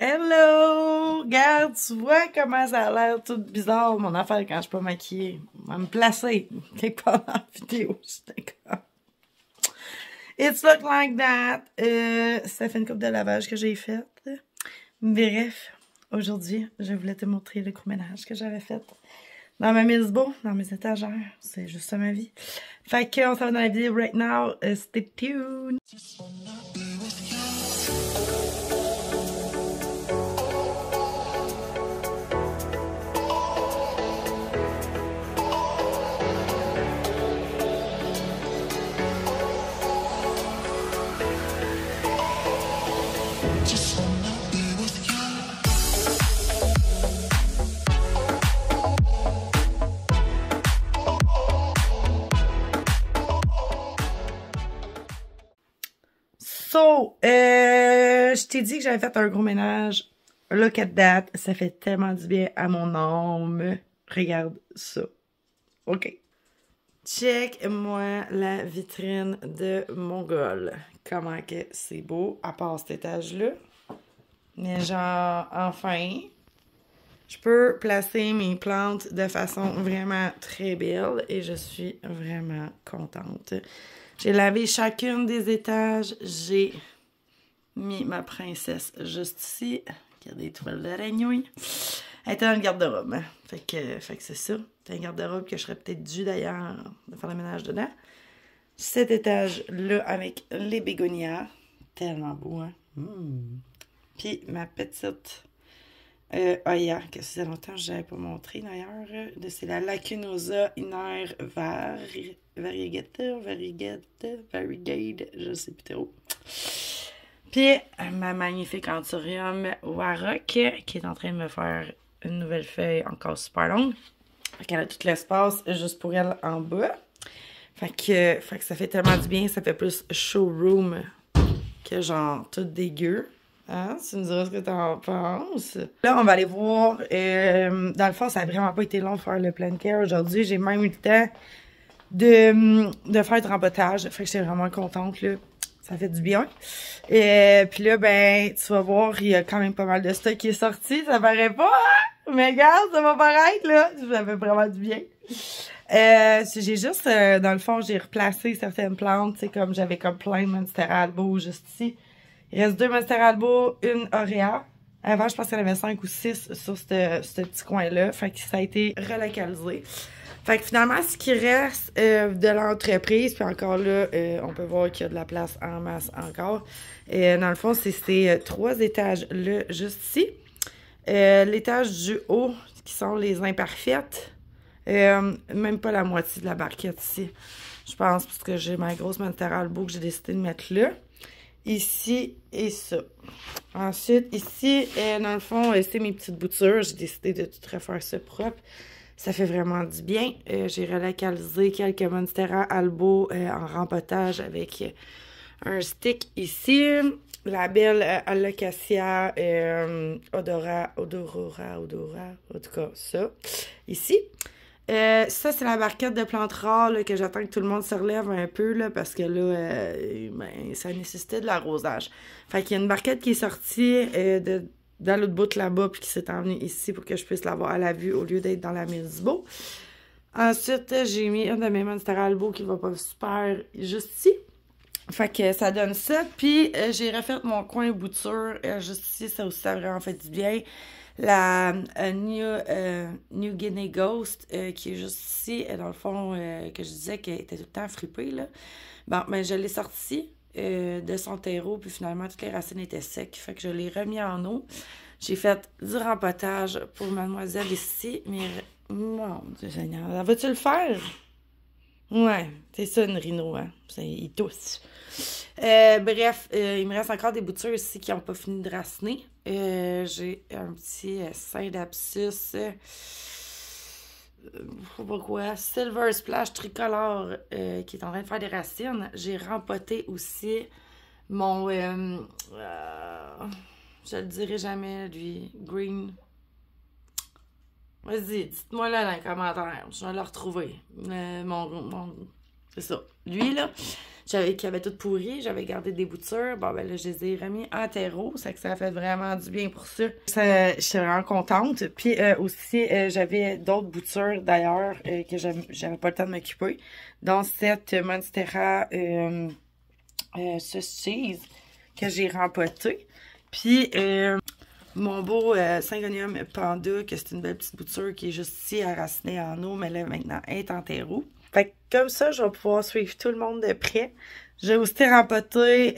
Hello! Regarde, tu vois comment ça a l'air tout bizarre, mon affaire, quand je suis pas maquillée. On va me placer quelque part dans la vidéo, j'étais comme... It's look like that. Ça fait une coupe de lavage que j'ai faite. Bref, aujourd'hui, je voulais te montrer le gros ménage que j'avais fait dans ma Milsbo, dans mes étagères. C'est juste ça ma vie. Fait qu'on s'en va dans la vidéo right now. Stay tuned! So, je t'ai dit que j'avais fait un gros ménage. Look at that. Ça fait tellement du bien à mon âme. Regarde ça. OK. Check-moi la vitrine de Mongol. Comment que c'est beau, à part cet étage-là. Mais genre, enfin, je peux placer mes plantes de façon vraiment très belle et je suis vraiment contente. J'ai lavé chacune des étages. J'ai mis ma princesse juste ici. Regardez les toiles d'araignée. Elle était dans le garde-robe. Hein? Fait que c'est ça. C'est un garde-robe que je serais peut-être dû d'ailleurs de faire le ménage dedans. Cet étage-là avec les bégonias. Tellement beau, hein? Puis ma petite Oya, que ça fait longtemps que je n'avais pas montré d'ailleurs. C'est la Lacunosa Iner Variegata, je sais plus trop. Puis ma magnifique Anthurium Warrock qui est en train de me faire une nouvelle feuille encore super longue. Fait qu'elle a tout l'espace juste pour elle en bas. Fait que ça fait tellement du bien, ça fait plus showroom que genre tout dégueu. Hein? Tu me diras ce que t'en penses. Là, on va aller voir. Dans le fond, ça n'a vraiment pas été long de faire le plein care aujourd'hui. J'ai même eu le temps de faire du rempotage. Fait que j'étais vraiment contente, là. Ça fait du bien. Puis là, ben, tu vas voir, il y a quand même pas mal de stock qui est sorti. Ça paraît pas, hein? Mais regarde, ça va paraître, là. Ça fait vraiment du bien. J'ai juste, dans le fond, j'ai replacé certaines plantes. Tu sais, comme j'avais comme plein de Monstera Albo juste ici. Il reste 2 Monstera Albo, une Auréa. Avant, je pense qu'il y en avait 5 ou 6 sur ce petit coin-là. Fait que ça a été relocalisé. Fait que finalement, ce qui reste de l'entreprise, puis encore là, on peut voir qu'il y a de la place en masse encore. Dans le fond, c'est ces 3 étages-là, juste ici. L'étage du haut, qui sont les imparfaites. Même pas la moitié de la barquette ici. Je pense, parce que j'ai ma grosse Monstera Albo que j'ai décidé de mettre là. Ici et ça. Ensuite, ici, dans le fond, c'est mes petites boutures. J'ai décidé de tout refaire ça propre. Ça fait vraiment du bien. J'ai relocalisé quelques Monstera Albo en rempotage avec un stick ici. La belle Alocasia Odora, en tout cas, ça. Ici. Ça, c'est la barquette de plantes rares là, que j'attends que tout le monde se relève un peu là, parce que là, ben, ça nécessitait de l'arrosage. Fait qu'il y a une barquette qui est sortie dans l'autre bout là-bas puis qui s'est emmenée ici pour que je puisse l'avoir à la vue au lieu d'être dans la Milsbo. Ensuite, j'ai mis une de mes Monstera Albo qui va pas super juste ici. Fait que ça donne ça. Puis j'ai refait mon coin bouture juste ici. Ça aussi, ça a vraiment fait du bien. La New Guinea Ghost qui est juste ici, dans le fond, que je disais qu'elle était tout le temps fripée, là. Bon, ben je l'ai sortie de son terreau, puis finalement, toutes les racines étaient secs. Fait que je l'ai remis en eau. J'ai fait du rempotage pour mademoiselle ici, mais mon Dieu Seigneur, vas-tu le faire? Ouais, c'est ça une rhino, hein. Il tousse. Bref, il me reste encore des boutures ici qui n'ont pas fini de raciner. J'ai un petit Synapsis, je sais pas quoi, Silver Splash tricolore qui est en train de faire des racines. J'ai rempoté aussi mon, je le dirai jamais, lui, Green. Vas-y, dites-moi là dans les commentaires. Je vais le retrouver. Mon c'est ça. Lui, là, qui avait tout pourri, j'avais gardé des boutures. Bon, ben là, je les ai remis en terreau. C'est que ça a fait vraiment du bien pour ça. J'étais vraiment contente. Puis aussi, j'avais d'autres boutures, d'ailleurs, que j'avais pas le temps de m'occuper. Dont cette Monstera sauce cheese que j'ai rempotée. Puis, mon beau Syngonium Panda, que c'est une belle petite bouture qui est juste ici, enracinée en eau, mais là, maintenant, elle est en terreau. Fait que comme ça, je vais pouvoir suivre tout le monde de près. J'ai aussi rempoté,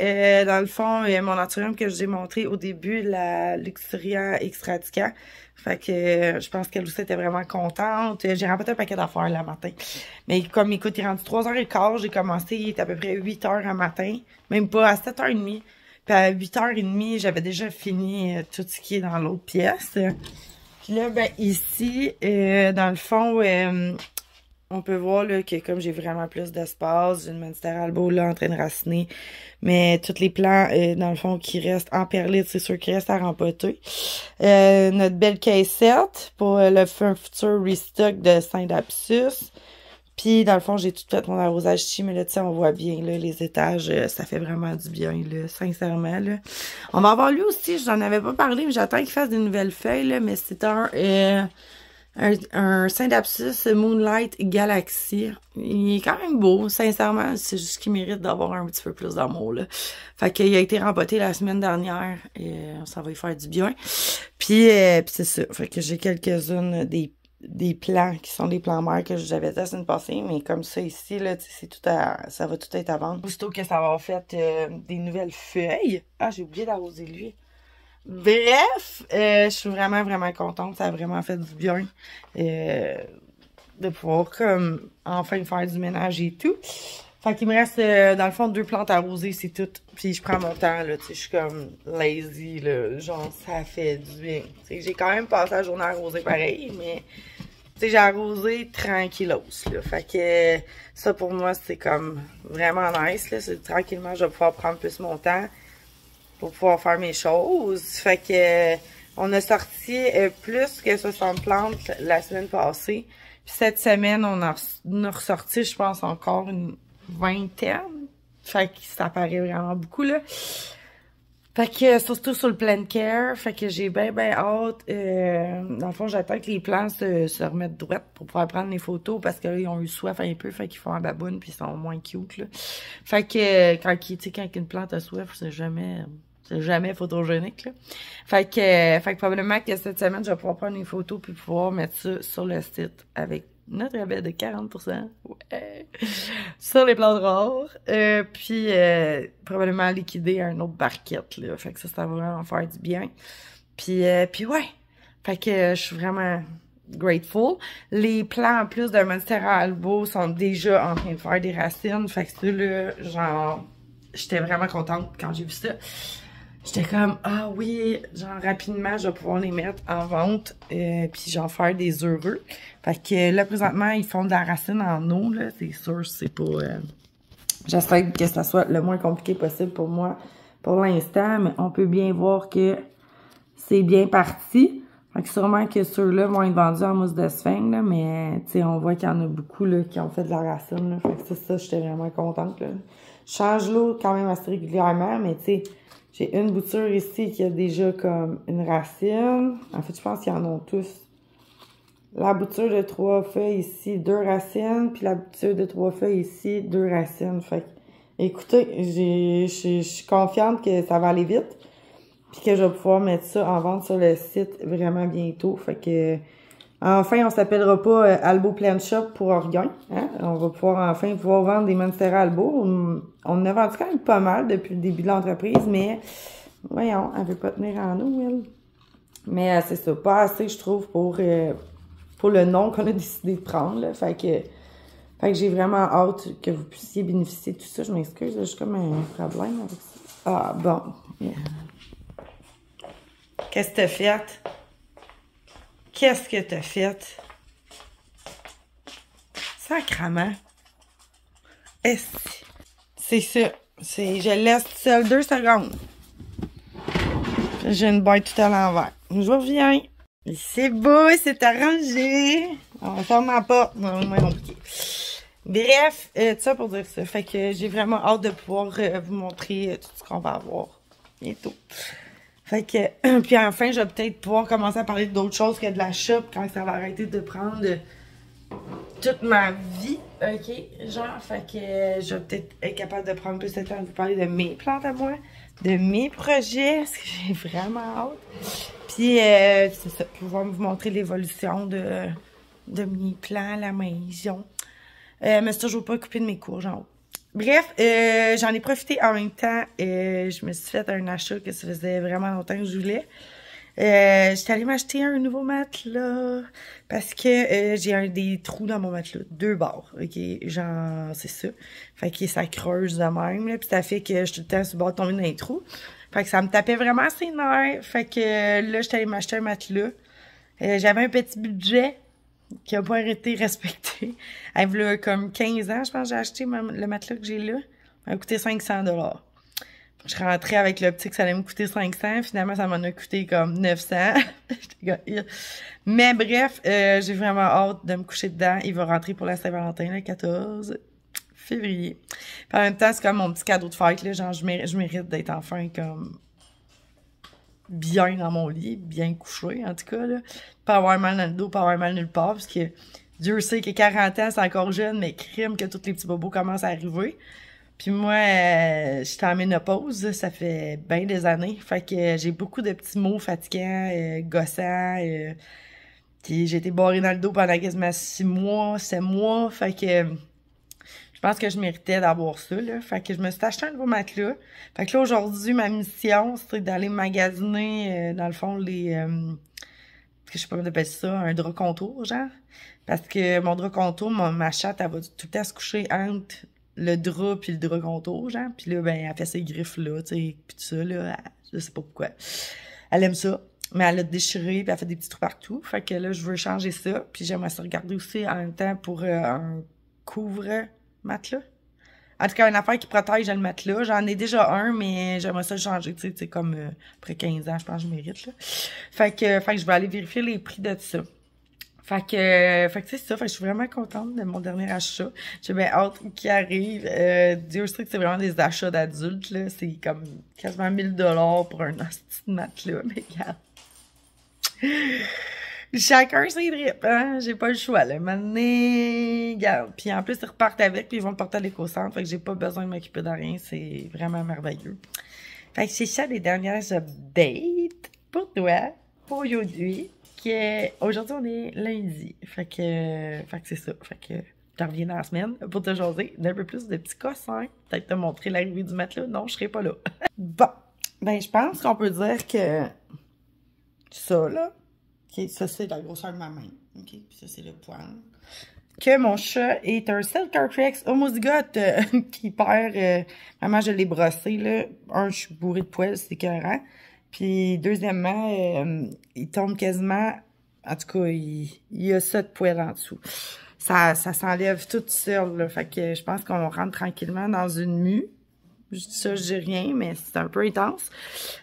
dans le fond, mon anthurium que je vous ai montré au début, la Luxuria Extratica. Fait que je pense qu'elle aussi était vraiment contente. J'ai rempoté un paquet d'affaires le matin. Mais comme, écoute, il est rendu 3h15, j'ai commencé, il était à peu près 8h un matin. Même pas, à 7h30. Puis à 8h30, j'avais déjà fini tout ce qui est dans l'autre pièce. Puis là, ben ici, dans le fond, on peut voir là, que comme j'ai vraiment plus d'espace, j'ai une Monstera Albo là en train de raciner, mais tous les plants, dans le fond, qui restent en perlite, c'est sûr qu'ils restent à rempoter. Notre belle caissette pour un futur restock de Saint-Dapsus. Puis, dans le fond, j'ai tout fait mon arrosage ici, mais là, tu sais, on voit bien, là, les étages, ça fait vraiment du bien, là, sincèrement, là. On va avoir lui aussi, je n'en avais pas parlé, mais j'attends qu'il fasse des nouvelles feuilles, là, mais c'est un Saint-Dapsus Moonlight Galaxy. Il est quand même beau, sincèrement, c'est juste qu'il mérite d'avoir un petit peu plus d'amour, là. Fait qu'il a été rempoté la semaine dernière, et ça va lui faire du bien. Puis c'est ça, fait que j'ai quelques-unes des plants qui sont des plants mères que j'avais dit la semaine passée, mais comme ça ici, là, c'est tout ça va tout être à vendre. Aussitôt que ça va avoir fait des nouvelles feuilles. Ah, j'ai oublié d'arroser lui. Bref, je suis vraiment, vraiment contente. Ça a vraiment fait du bien de pouvoir comme enfin faire du ménage et tout. Fait qu'il me reste, dans le fond, 2 plantes arrosées, c'est tout. Puis je prends mon temps, là, tu sais, je suis comme lazy, là, genre, ça fait du bien. Tu sais, j'ai quand même passé la journée arrosée pareil, mais, tu sais, j'ai arrosé tranquillos, là. Fait que ça, pour moi, c'est comme vraiment nice, là. C'est tranquillement, je vais pouvoir prendre plus mon temps pour pouvoir faire mes choses. Fait que on a sorti plus que 60 plantes la semaine passée. Puis cette semaine, on a ressorti, je pense, encore une vingtaine. Fait que ça paraît vraiment beaucoup, là. Fait que, surtout sur le plant care, fait que j'ai bien hâte. Dans le fond, j'attends que les plants se remettent droites pour pouvoir prendre les photos parce que là, ils ont eu soif un peu, fait qu'ils font un baboune puis ils sont moins cute, là. Fait que, quand une plante a soif, c'est jamais photogénique, là. Fait que probablement que cette semaine, je vais pouvoir prendre une photo puis pouvoir mettre ça sur le site avec notre rabais de 40%. Ouais. Sur les plantes rares. Puis probablement liquider un autre barquette, là. Fait que ça va vraiment faire du bien. Puis ouais. Fait que je suis vraiment grateful. Les plants, en plus d'un Monstera Albo, sont déjà en train de faire des racines. Fait que ça, là, genre, j'étais vraiment contente quand j'ai vu ça. J'étais comme, ah oui, genre rapidement, je vais pouvoir les mettre en vente, puis j'en faire des heureux. Fait que là, présentement, ils font de la racine en eau, là, c'est sûr, c'est pas... J'espère que ça soit le moins compliqué possible pour moi pour l'instant, mais on peut bien voir que c'est bien parti. Fait que sûrement que ceux-là vont être vendus en mousse de sphinx, là, mais tu sais, on voit qu'il y en a beaucoup là, qui ont fait de la racine, là. Fait que c'est ça, j'étais vraiment contente, là. Je change l'eau quand même assez régulièrement, mais tu sais, j'ai une bouture ici qui a déjà comme une racine. En fait, je pense qu'ils en ont tous. La bouture de 3 feuilles ici, 2 racines. Puis la bouture de 3 feuilles ici, 2 racines. Fait que, écoutez, je suis confiante que ça va aller vite. Puis que je vais pouvoir mettre ça en vente sur le site vraiment bientôt. Fait que, enfin, on s'appellera pas Albo Plant Shop pour Orgueil. Hein? On va pouvoir vendre des Monstera Albo. On en a vendu quand même pas mal depuis le début de l'entreprise, mais voyons, elle veut pas tenir en nous, elle. Mais c'est ça, pas assez, je trouve, pour le nom qu'on a décidé de prendre. Là. Fait que j'ai vraiment hâte que vous puissiez bénéficier de tout ça. Je m'excuse, j'ai comme un problème avec ça. Ah, bon. Yeah. Qu'est-ce que t'as fait? Qu'est-ce que t'as fait? Sacrement. C'est ça. Je laisse seul 2 secondes. J'ai une boîte tout à l'envers. Je reviens. C'est beau, c'est arrangé. On va faire ma porte. Non, moi non plus. Bref, tout ça pour dire ça. Fait que j'ai vraiment hâte de pouvoir vous montrer tout ce qu'on va avoir bientôt. Fait que, puis enfin, je vais peut-être pouvoir commencer à parler d'autres choses que de la shop quand ça va arrêter de prendre toute ma vie, ok? Genre, fait que je vais peut-être être capable de prendre plus de temps de vous parler de mes plantes à moi, de mes projets, parce que j'ai vraiment hâte. Puis, c'est ça, pouvoir vous montrer l'évolution de mes plans, la maison. Mais c'est toujours pas occupé de mes cours, genre. Bref, j'en ai profité en même temps. Je me suis fait un achat que ça faisait vraiment longtemps que je voulais. J'étais allée m'acheter un nouveau matelas parce que j'ai des trous dans mon matelas, 2 barres, ok, genre c'est ça, fait que ça creuse de même là, puis ça fait que je suis tout le temps sur le bord de tomber dans les trous, fait que ça me tapait vraiment ses nerfs, fait que là j'étais allée m'acheter un matelas, j'avais un petit budget qui a pas été respecté, elle voulait comme 15 ans, je pense que j'ai acheté le matelas que j'ai là, ça m'a coûté 500$. Je rentrais avec l'optique que ça allait me coûter 500. Finalement, ça m'en a coûté comme 900. Mais bref, j'ai vraiment hâte de me coucher dedans. Il va rentrer pour la Saint-Valentin, le 14 février. Puis en même temps, c'est comme mon petit cadeau de fête, là. Genre, je mérite d'être enfin comme bien dans mon lit, bien couché, en tout cas, là. Pas avoir mal dans le dos, pas avoir mal nulle part, parce que Dieu sait que 40 ans, c'est encore jeune, mais crime que tous les petits bobos commencent à arriver. Puis moi, j'étais en ménopause, ça fait bien des années. Fait que j'ai beaucoup de petits mots fatigants, gossants. Puis j'ai été barrée dans le dos pendant quasiment 6 mois, 7 mois. Fait que je pense que je méritais d'avoir ça, là. Fait que je me suis acheté un nouveau matelas. Fait que là, aujourd'hui, ma mission, c'est d'aller magasiner, dans le fond, je sais pas comment t'appelles ça, un drap contour, genre. Parce que mon drap contour, ma chatte, elle va tout le temps se coucher entre le drap puis le drap contour, genre. Puis là, ben, elle fait ses griffes là, tu sais, puis tout ça, là. Je sais pas pourquoi. Elle aime ça. Mais elle l'a déchiré, puis elle fait des petits trous partout. Fait que là, je veux changer ça. Puis j'aimerais ça regarder aussi en même temps pour un couvre-matelas. En tout cas, une affaire qui protège le matelas. J'en ai déjà un, mais j'aimerais ça le changer, tu sais, comme après 15 ans, je pense que je mérite, là. Fait que je vais aller vérifier les prix de ça. Fait que c'est ça. Fait que je suis vraiment contente de mon dernier achat. J'ai bien hâte qu'il arrive. Dieu sait que c'est vraiment des achats d'adultes, là. C'est comme quasiment 1000$ pour un hostie de matelas, mais regarde. Chacun ses drips, hein? J'ai pas le choix, là. Maintenant, regarde. Puis en plus, ils repartent avec, puis ils vont le porter à l'éco-centre. Fait que j'ai pas besoin de m'occuper de rien. C'est vraiment merveilleux. Fait que c'est ça les dernières updates pour toi, pour aujourd'hui. Aujourd'hui, on est lundi. Fait que c'est ça. Fait que je reviens dans la semaine pour te jaser d'un peu plus de petits cossins. Peut-être te montrer l'arrivée du matelas. Non, je serai pas là. Bon. Ben, je pense qu'on peut dire que ça, là. OK, ça, c'est la grosseur de ma main. OK, puis ça, c'est le poil. Que mon chat est un Selkirk homozygote qui perd... vraiment, je l'ai brossé, là. Un, je suis bourrée de poils, c'est écœurant. Puis, deuxièmement, il tombe quasiment... En tout cas, il y a ça de poils en dessous. Ça s'enlève tout seul, là. Fait que je pense qu'on rentre tranquillement dans une mue. Je dis ça, je dis rien, mais c'est un peu intense.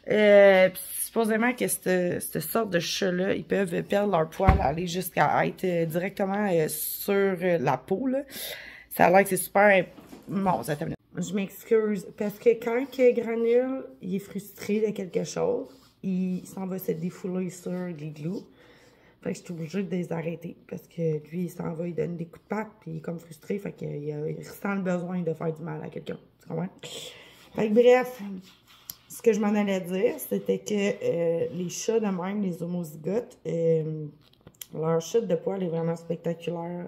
Puis, supposément que cette sorte de chat-là, ils peuvent perdre leur poil, aller jusqu'à être directement sur la peau, là. Ça a l'air que c'est super... Bon, ça termine. Je m'excuse, parce que quand Granule, il est frustré de quelque chose, il s'en va se défouler sur l'igloo. Fait que je suis obligée de les arrêter, parce que lui, il s'en va, il donne des coups de patte, puis il est comme frustré, fait qu'il ressent le besoin de faire du mal à quelqu'un. Tu comprends? Fait que bref... Ce que je m'en allais dire, c'était que les chats de même, les homozygotes, leur chute de poils est vraiment spectaculaire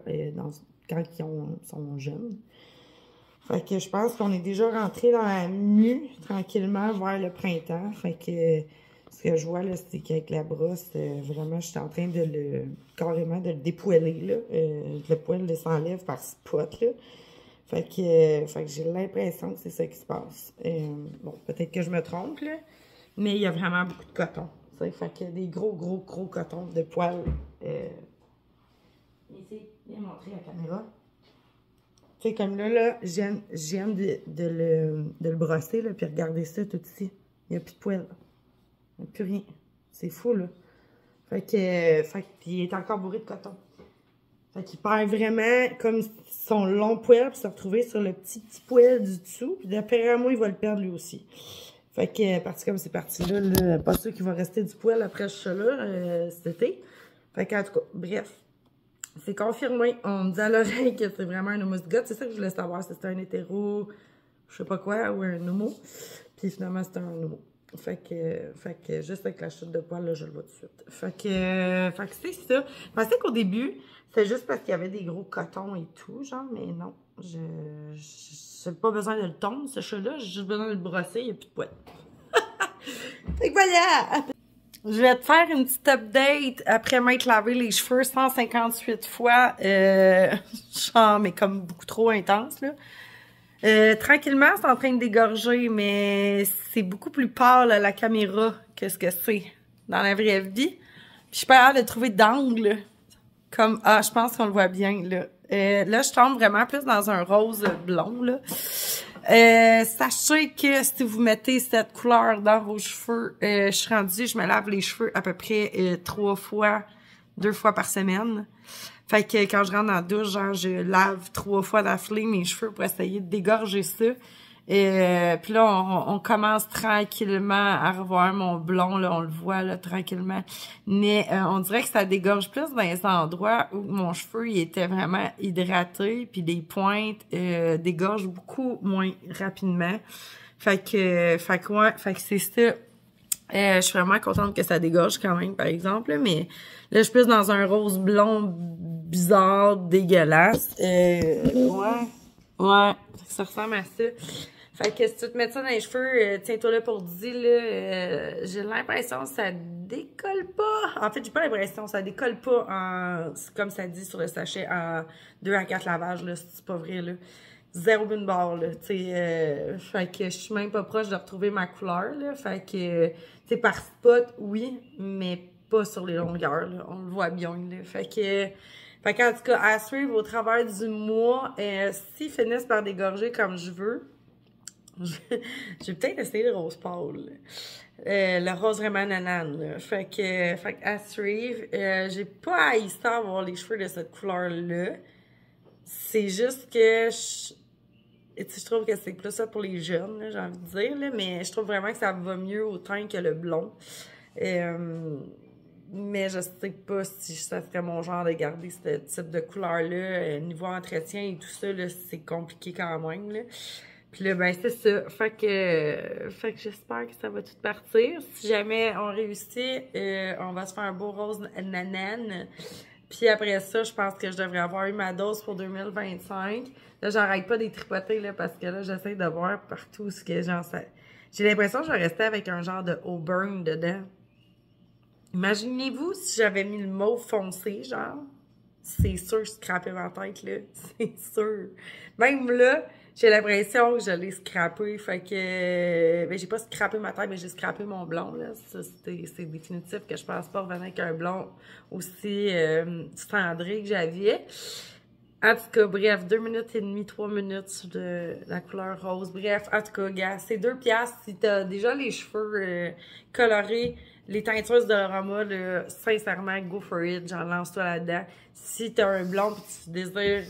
quand ils sont jeunes. Fait que je pense qu'on est déjà rentré dans la mue tranquillement vers le printemps. Fait que ce que je vois là, c'est qu'avec la brosse, vraiment, je suis en train de carrément de le dépoiler, là. Le poil s'enlève par spot, là. Fait que j'ai l'impression que c'est ça qui se passe. Bon, peut-être que je me trompe, là, mais il y a vraiment beaucoup de coton. T'sais. Fait qu'il y a des gros cotons de poils. Ici, viens montrer la caméra. Fait comme là, je viens de le brosser, là, puis regardez ça tout ici. Il n'y a plus de poils. Il n'y a plus rien. C'est fou, là. Fait que, puis il est encore bourré de coton. Fait qu'il perd vraiment comme son long poil pour se retrouver sur le petit poil du dessous. Puis d'après moi, il va le perdre lui aussi. Fait que, parti comme c'est parti là, pas sûr qu'il va rester du poil après ce chat-là cet été. Fait qu'en tout cas, bref. C'est confirmé. On me dit à l'oreille que c'est vraiment un homozygate. C'est ça que je voulais savoir, si c'était un hétéro, je sais pas quoi, ou un homo. Puis finalement, c'était un homo. Fait que juste avec la chute de poil, là, je le vois tout de suite. Fait que c'est ça. Je pensais qu'au début, c'était juste parce qu'il y avait des gros cotons et tout, genre, mais non. J'ai pas besoin de le tondre, ce chat-là. J'ai juste besoin de le brosser, il n'y a plus de poil. Fait que voilà! Je vais te faire une petite update après m'être lavé les cheveux 158 fois. Genre, mais comme beaucoup trop intense, là. Tranquillement, c'est en train de dégorger, mais c'est beaucoup plus pâle à la caméra que ce que c'est dans la vraie vie. Puis je suis pas capable de trouver d'angle. Comme, je pense qu'on le voit bien, là. Là, je tombe vraiment plus dans un rose blond, là. Sachez que si vous mettez cette couleur dans vos cheveux, je me lave les cheveux à peu près 2 fois par semaine. Fait que quand je rentre dans la douche, genre, je lave 3 fois d'affilée mes cheveux pour essayer de dégorger ça. Puis là, on commence tranquillement à revoir mon blond, là, on le voit, là, tranquillement. Mais on dirait que ça dégorge plus dans les endroits où mon cheveu, il était vraiment hydraté, puis les pointes dégorgent beaucoup moins rapidement. Fait que c'est ça. Je suis vraiment contente que ça dégorge quand même, par exemple, là, mais là, je suis plus dans un rose blond bizarre, dégueulasse. Ouais, ça ressemble à ça. Fait que si tu te mets ça dans les cheveux, tiens-toi là pour dire, là, j'ai l'impression que ça décolle pas. En fait, j'ai pas l'impression, ça décolle pas en, comme ça dit sur le sachet, en 2 à 4 lavages, là, c'est pas vrai, là. 0 d'une barre, là, tu sais. Fait que je suis même pas proche de retrouver ma couleur, là. Fait que, tu sais, par spot, oui, mais pas sur les longueurs, là. On le voit bien, là. Fait qu'en tout cas, à suivre au travers du mois, s'ils finissent par dégorger comme je veux, je vais peut-être essayer le rose pâle. Le rose vraiment nanane, là. Fait que à suivre, j'ai pas haï ça avoir les cheveux de cette couleur-là. C'est juste que je trouve que c'est plus ça pour les jeunes, j'ai envie de dire, là, mais je trouve vraiment que ça va mieux au teint que le blond. Mais je sais pas si ça serait mon genre de garder ce type de couleur-là. Niveau entretien et tout ça, c'est compliqué quand même, là. Puis là, ben, c'est ça. Fait que j'espère que ça va tout partir. Si jamais on réussit, on va se faire un beau rose nanane. Puis après ça, je pense que je devrais avoir eu ma dose pour 2025. Là, j'arrête pas de tripoter, là, parce que là, j'essaie de voir partout ce que j'en sais. J'ai l'impression que je vais rester avec un genre de auburn dedans. Imaginez-vous si j'avais mis le mauve foncé, genre. C'est sûr que je scrapais ma tête, là. C'est sûr. Même là, j'ai l'impression que je l'ai scrappé. Fait que... Ben, j'ai pas scrappé ma tête, mais j'ai scrappé mon blond, là. Ça, c'est définitif que je pense pas revenir avec un blond aussi cendré que j'avais. En tout cas, bref, 2 minutes et demie, 3 minutes de la couleur rose. Bref, en tout cas, gars, c'est 2 piastres. Si t'as déjà les cheveux colorés, les teintures de Roma, là, sincèrement, go for it. J'en lance-toi là-dedans. Si t'as un blond et tu désires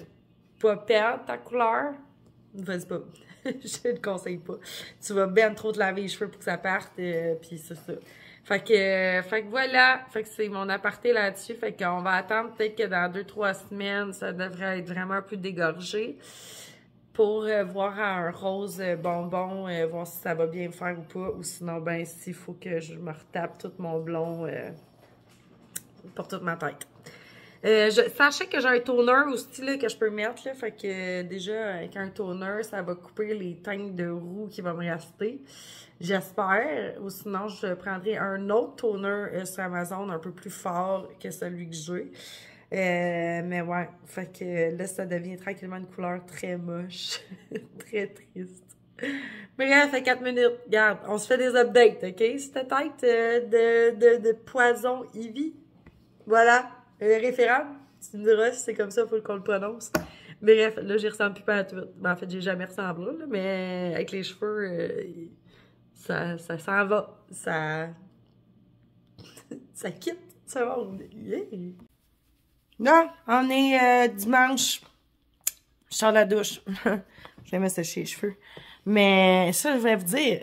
pas perdre ta couleur, vas-y pas. Je te conseille pas. Tu vas bien trop te laver les cheveux pour que ça parte, puis c'est ça. Fait que voilà. Fait que c'est mon aparté là-dessus. Fait qu'on va attendre peut-être que dans 2-3 semaines, ça devrait être vraiment un peu dégorgé. Pour voir un rose bonbon, voir si ça va bien me faire ou pas. Ou sinon, ben, s'il faut que je me retape tout mon blond pour toute ma tête. Sachez que j'ai un toner aussi là, que je peux mettre. Là, fait que déjà, avec un toner, ça va couper les teintes de roux qui vont me rester. J'espère. Ou sinon, je prendrai un autre toner sur Amazon un peu plus fort que celui que j'ai. Mais ouais, fait que là, ça devient tranquillement une couleur très moche. Très triste. Bref, ça fait 4 minutes. Regarde, on se fait des updates, OK? C'était tête de poison Ivy. Voilà, le référent. Tu me diras si c'est comme ça, faut qu'on le prononce. Bref, là, j'y ressemble plus pas à tout. Ben, en fait, j'ai jamais ressemblé, là, mais avec les cheveux, ça s'en va. Ça quitte. Ça va. Yeah. Non, on est dimanche. Je sors de la douche. Je vais me sécher les cheveux. Mais ça, je voulais vous dire,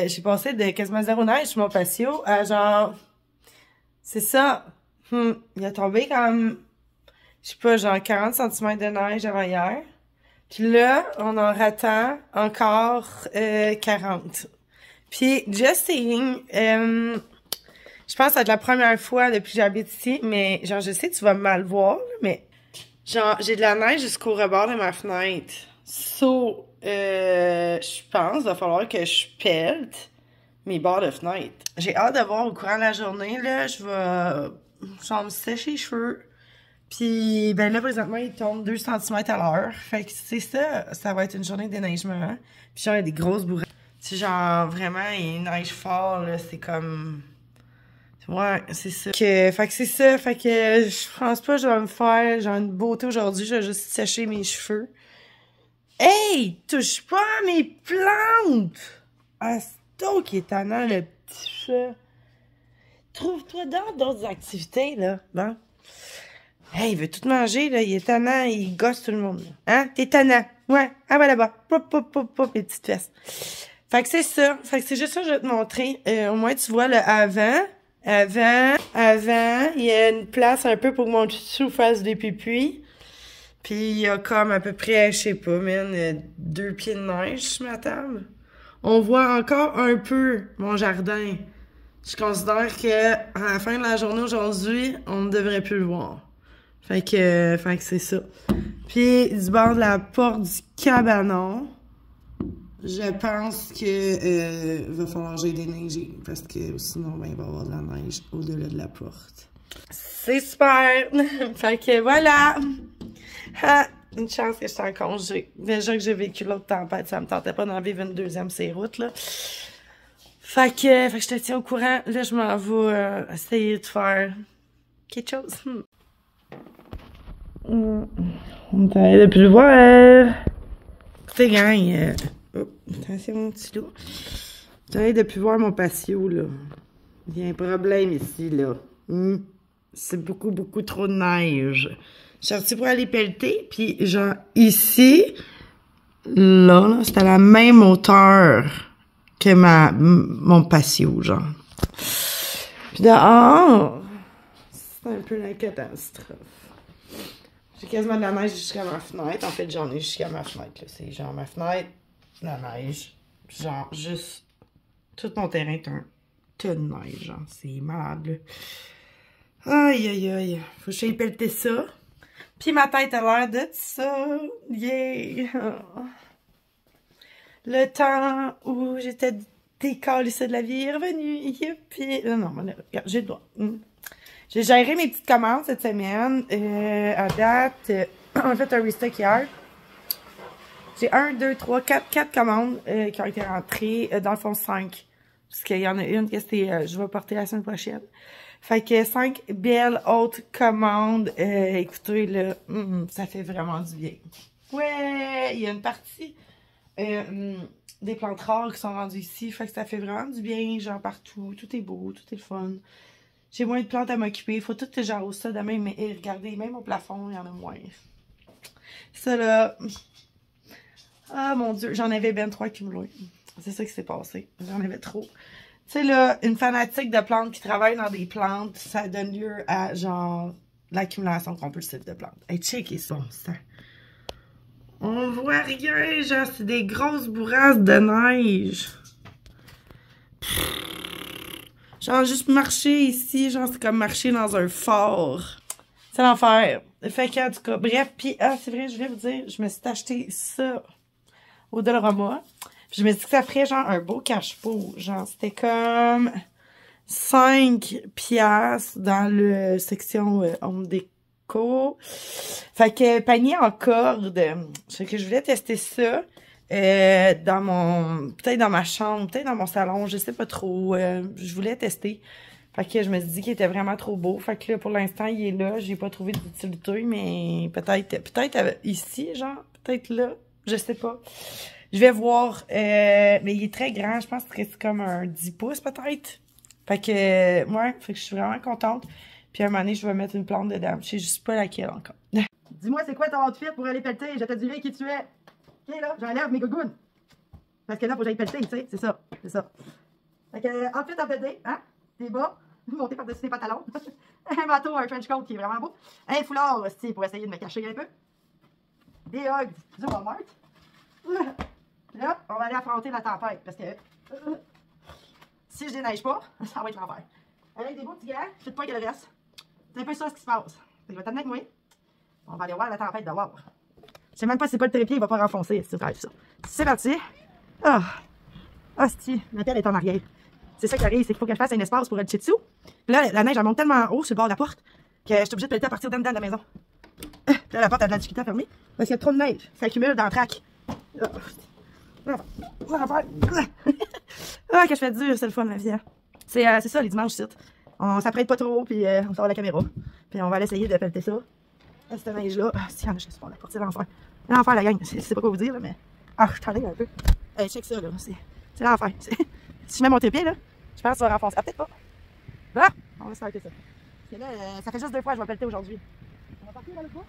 j'ai passé de quasiment 0 neige sur mon patio à genre... C'est ça. Il a tombé comme... Je sais pas, genre 40 cm de neige avant hier. Puis là, on en attend encore 40. Puis, just saying, je pense que c'est la première fois depuis que j'habite ici, mais genre, je sais que tu vas mal voir, mais genre, j'ai de la neige jusqu'au rebord de ma fenêtre. So, je pense qu'il va falloir que je pelte mes bords de fenêtre. J'ai hâte de voir au courant de la journée, là, je vais genre me sécher les cheveux. Puis, ben là, présentement, il tombe 2 cm à l'heure. Fait que c'est ça, ça va être une journée de déneigement. Puis genre, il y a des grosses bourrasques. C'est genre, vraiment, il neige fort, là, c'est comme... Ouais, c'est ça. Fait que c'est ça, fait que je pense pas que je vais me faire genre une beauté aujourd'hui, je vais juste sécher mes cheveux. Hey! Touche pas à mes plantes! Ah, c'est qui est tannant, le petit chat. Trouve-toi dans d'autres activités, là. Bon. Hey, il veut tout manger, là. Il est tannant, il gosse tout le monde, là. Hein? T'es tannant. Ouais. Ah, ben là-bas. Pop, pop, pop, pop, les petites fesses. Fait que c'est ça. Fait que c'est juste ça que je vais te montrer. Au moins, tu vois le avant. Avant, il y a une place un peu pour que mon chouchou fasse des pipis. Puis il y a comme à peu près, je sais pas, 2 pieds de neige sur ma table. On voit encore un peu mon jardin. Je considère que à la fin de la journée aujourd'hui, on ne devrait plus le voir. Fait que c'est ça. Puis du bord de la porte du cabanon, je pense que va falloir que j'aille déneiger parce que sinon ben, il va y avoir de la neige au-delà de la porte. C'est super! Fait que voilà! Ah, une chance que je suis en congé. Déjà que j'ai vécu l'autre tempête, ça me tentait pas d'en vivre une deuxième sur les routes, là. Fait que je te tiens au courant. Là, je m'en vais essayer de faire quelque chose. On t'arrête de plus le voir. Écoutez, gang, attention, mon petit loup. T'arrêtes de plus voir mon patio, là. Il y a un problème ici, là. C'est beaucoup trop de neige. Je suis sortie pour aller pelleter, puis genre, ici, là, c'est à la même hauteur que mon patio, genre. Puis dehors, c'est un peu la catastrophe. J'ai quasiment de la neige jusqu'à ma fenêtre. En fait, j'en ai jusqu'à ma fenêtre, là. C'est genre ma fenêtre, la neige. Genre, juste, tout mon terrain est un tas de neige, genre. C'est malade, là. Aïe, aïe, aïe. Faut que j'aille pelleter ça. Puis ma tête a l'air de ça. Yeah! Le temps où j'étais décalissée de la vie est revenu. Youpi! Non, regarde, j'ai le droit. J'ai géré mes petites commandes cette semaine. À date, on a fait un restock hier. J'ai 1, 2, 3, 4 commandes qui ont été rentrées. Dans le fond, 5. Parce qu'il y en a une que je vais porter la semaine prochaine. Fait que 5 belles autres commandes. Écoutez, là, ça fait vraiment du bien. Ouais, il y a une partie des plantes rares qui sont rendues ici. Fait que ça fait vraiment du bien, genre partout. Tout est beau, tout est le fun. J'ai moins de plantes à m'occuper. Faut tout que j'arrose ça demain. Mais regardez, même au plafond, il y en a moins. Ça, là... Ah, mon Dieu, j'en avais ben 3 cumulés. C'est ça qui s'est passé. J'en avais trop. Tu sais, là, une fanatique de plantes qui travaille dans des plantes, ça donne lieu à, genre, l'accumulation compulsive de plantes. Hey, checkez ça, ça. On voit rien, genre, c'est des grosses bourrasques de neige. Genre, juste marcher ici, genre, c'est comme marcher dans un fort. C'est l'enfer. Fait qu'en tout cas, bref, puis, c'est vrai, je voulais vous dire, je me suis acheté ça au Dollarama. Je me suis dit que ça ferait genre un beau cache-pot. Genre, c'était comme 5 piastres dans le section Home Déco. Fait que panier en corde. Fait que je voulais tester ça peut-être dans ma chambre, peut-être dans mon salon, je sais pas trop. Je voulais tester. Fait que je me suis dit qu'il était vraiment trop beau. Fait que là, pour l'instant, il est là. J'ai pas trouvé d'utilité, mais peut-être ici, genre, peut-être là. Je sais pas. Je vais voir, mais il est très grand, je pense que c'est comme un 10 pouces peut-être. Fait que, ouais, fait que je suis vraiment contente. Puis à un moment donné, je vais mettre une plante dedans. Je sais juste pas laquelle encore. Dis-moi, c'est quoi ton outfit pour aller pelleter? Je te dirai qui tu es. Ok, là, j'enlève mes gougounes. Parce que là, faut que j'aille pelleter, tu sais, c'est ça, c'est ça. Fait que, outfit à pelleter, hein? Des bas, monter par-dessus tes pantalons. Un manteau, un trench coat qui est vraiment beau. Un foulard aussi pour essayer de me cacher un peu. Des hugs du Walmart. Là, on va aller affronter la tempête parce que si je déneige pas, ça va être l'enfer. Avec des beaux petits gants, je sais pas quel reste. C'est un peu ça ce qui se passe. Je vais t'amener avec moi. On va aller voir la tempête dehors. Je sais même pas si c'est pas le trépied, il va pas renfoncer. C'est ça. C'est parti. Ah, hostie, ma pelle est en arrière. C'est ça qui arrive, c'est qu'il faut que je fasse un espace pour le dessus dessous. Puis là, la neige, elle monte tellement haut sur le bord de la porte que je suis obligée de pelleter à partir dedans de la maison. Puis là, la porte a de la difficulté à fermer parce qu'il y a trop de neige. Ça accumule dans le trac. Ah, que je fais dur, c'est le fun, la vie. Hein? C'est ça, les dimanches, c'est. On s'apprête pas trop, puis on sort la caméra. Puis on va aller essayer de pelleter ça. Cette neige-là. Ah, si, je sais pas, la porte, c'est l'enfer. C'est l'enfer, la gang. Je sais pas quoi vous dire, là, mais. Ah, je t'enlève un peu. Hey, check ça, là. C'est l'enfer. Si je mets mon trépied, là, je pense que ça va renfoncer. Ah, peut-être pas. Là, on va s'arrêter ça. Parce que là, ça fait juste 2 fois que je vais pelleter aujourd'hui. On va partir dans le bois.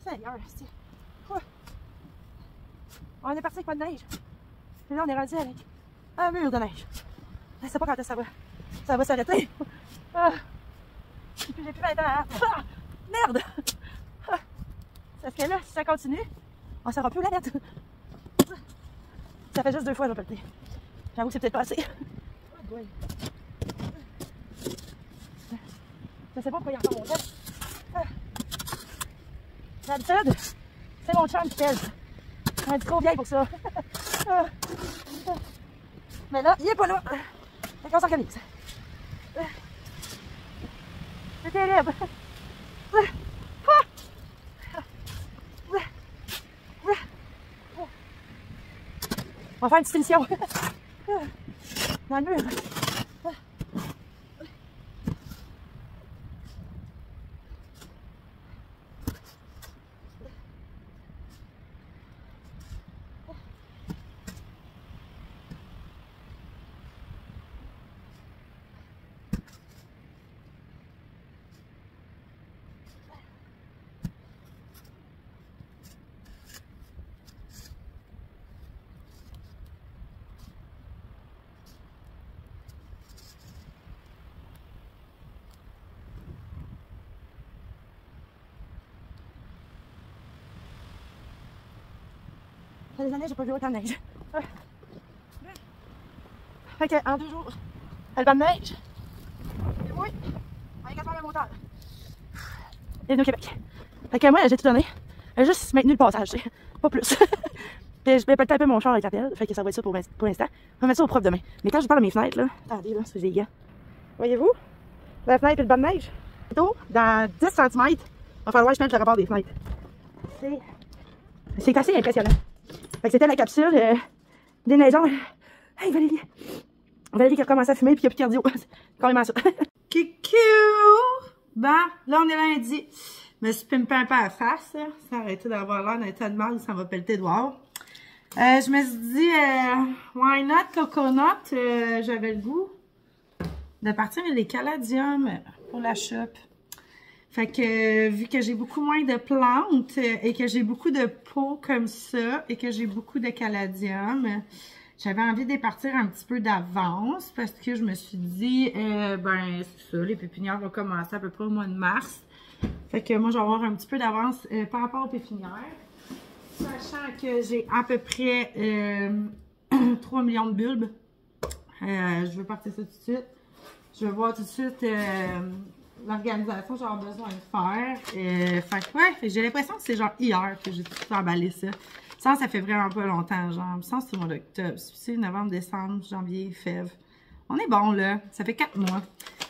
Seigneur, on est parti avec pas de neige. Et là, on est rendu avec un mur de neige. Je ne sais pas quand ça va s'arrêter. Ah. J'ai plus 20 ans. Ah. Merde! Ah. Parce que là, si ça continue, on ne saura plus où la mettre. Ça fait juste 2 fois que je vais pelleter. J'avoue que c'est peut-être pas assez. Je sais pas pourquoi il y a encore mon test. D'habitude, c'est mon chum qui pèle. On est trop vieille pour ça. Mais là, il est pas là. Fait qu'on s'organise. C'est terrible. On va faire une petite émission. Dans le mur. Ça fait des années que j'ai pas vu autant de neige. Fait que en 2 jours, elle va de neige. Et oui, avec 4 heures de moteur. Bienvenue au Québec. Fait que moi, j'ai tout donné. J'ai juste maintenu le passage, tu sais. Pas plus. Puis je vais péter un peu mon char avec la pelle. Fait que ça va être ça pour l'instant. On va mettre ça au propre demain. Mais quand je parle de mes fenêtres, là, attendez, là, c'est des gants. Voyez-vous? La fenêtre et le bas de neige. Plutôt, dans 10 cm, il va falloir que je mette le rapport des fenêtres. C'est assez impressionnant. Fait que c'était la capsule des neigeons. Hey Valérie! Valérie qui a commencé à fumer puis il n'y a plus de cardio. C'est carrément ça. Coucou! Bon, là on est lundi. Je me suis pimpé un peu à la face. Ça a arrêté d'avoir l'air d'un tas de mal, ça va pelleter dehors. Je me suis dit, why not coconut? J'avais le goût de partir avec les caladiums pour la shop. Fait que vu que j'ai beaucoup moins de plantes et que j'ai beaucoup de pots comme ça et que j'ai beaucoup de caladium, j'avais envie de partir un petit peu d'avance parce que je me suis dit, ben, c'est ça, les pépinières vont commencer à peu près au mois de mars. Fait que moi, je vais avoir un petit peu d'avance par rapport aux pépinières. Sachant que j'ai à peu près 3 millions de bulbes. Je veux partir ça tout de suite. Je vais voir tout de suite l'organisation que j'aurai besoin de faire. Fait que ouais, j'ai l'impression que c'est genre hier que j'ai tout emballé ça. Ça fait vraiment pas longtemps, genre. Je sens que c'est le mois d'octobre. C'est novembre, décembre, janvier, février. On est bon, là. Ça fait 4 mois.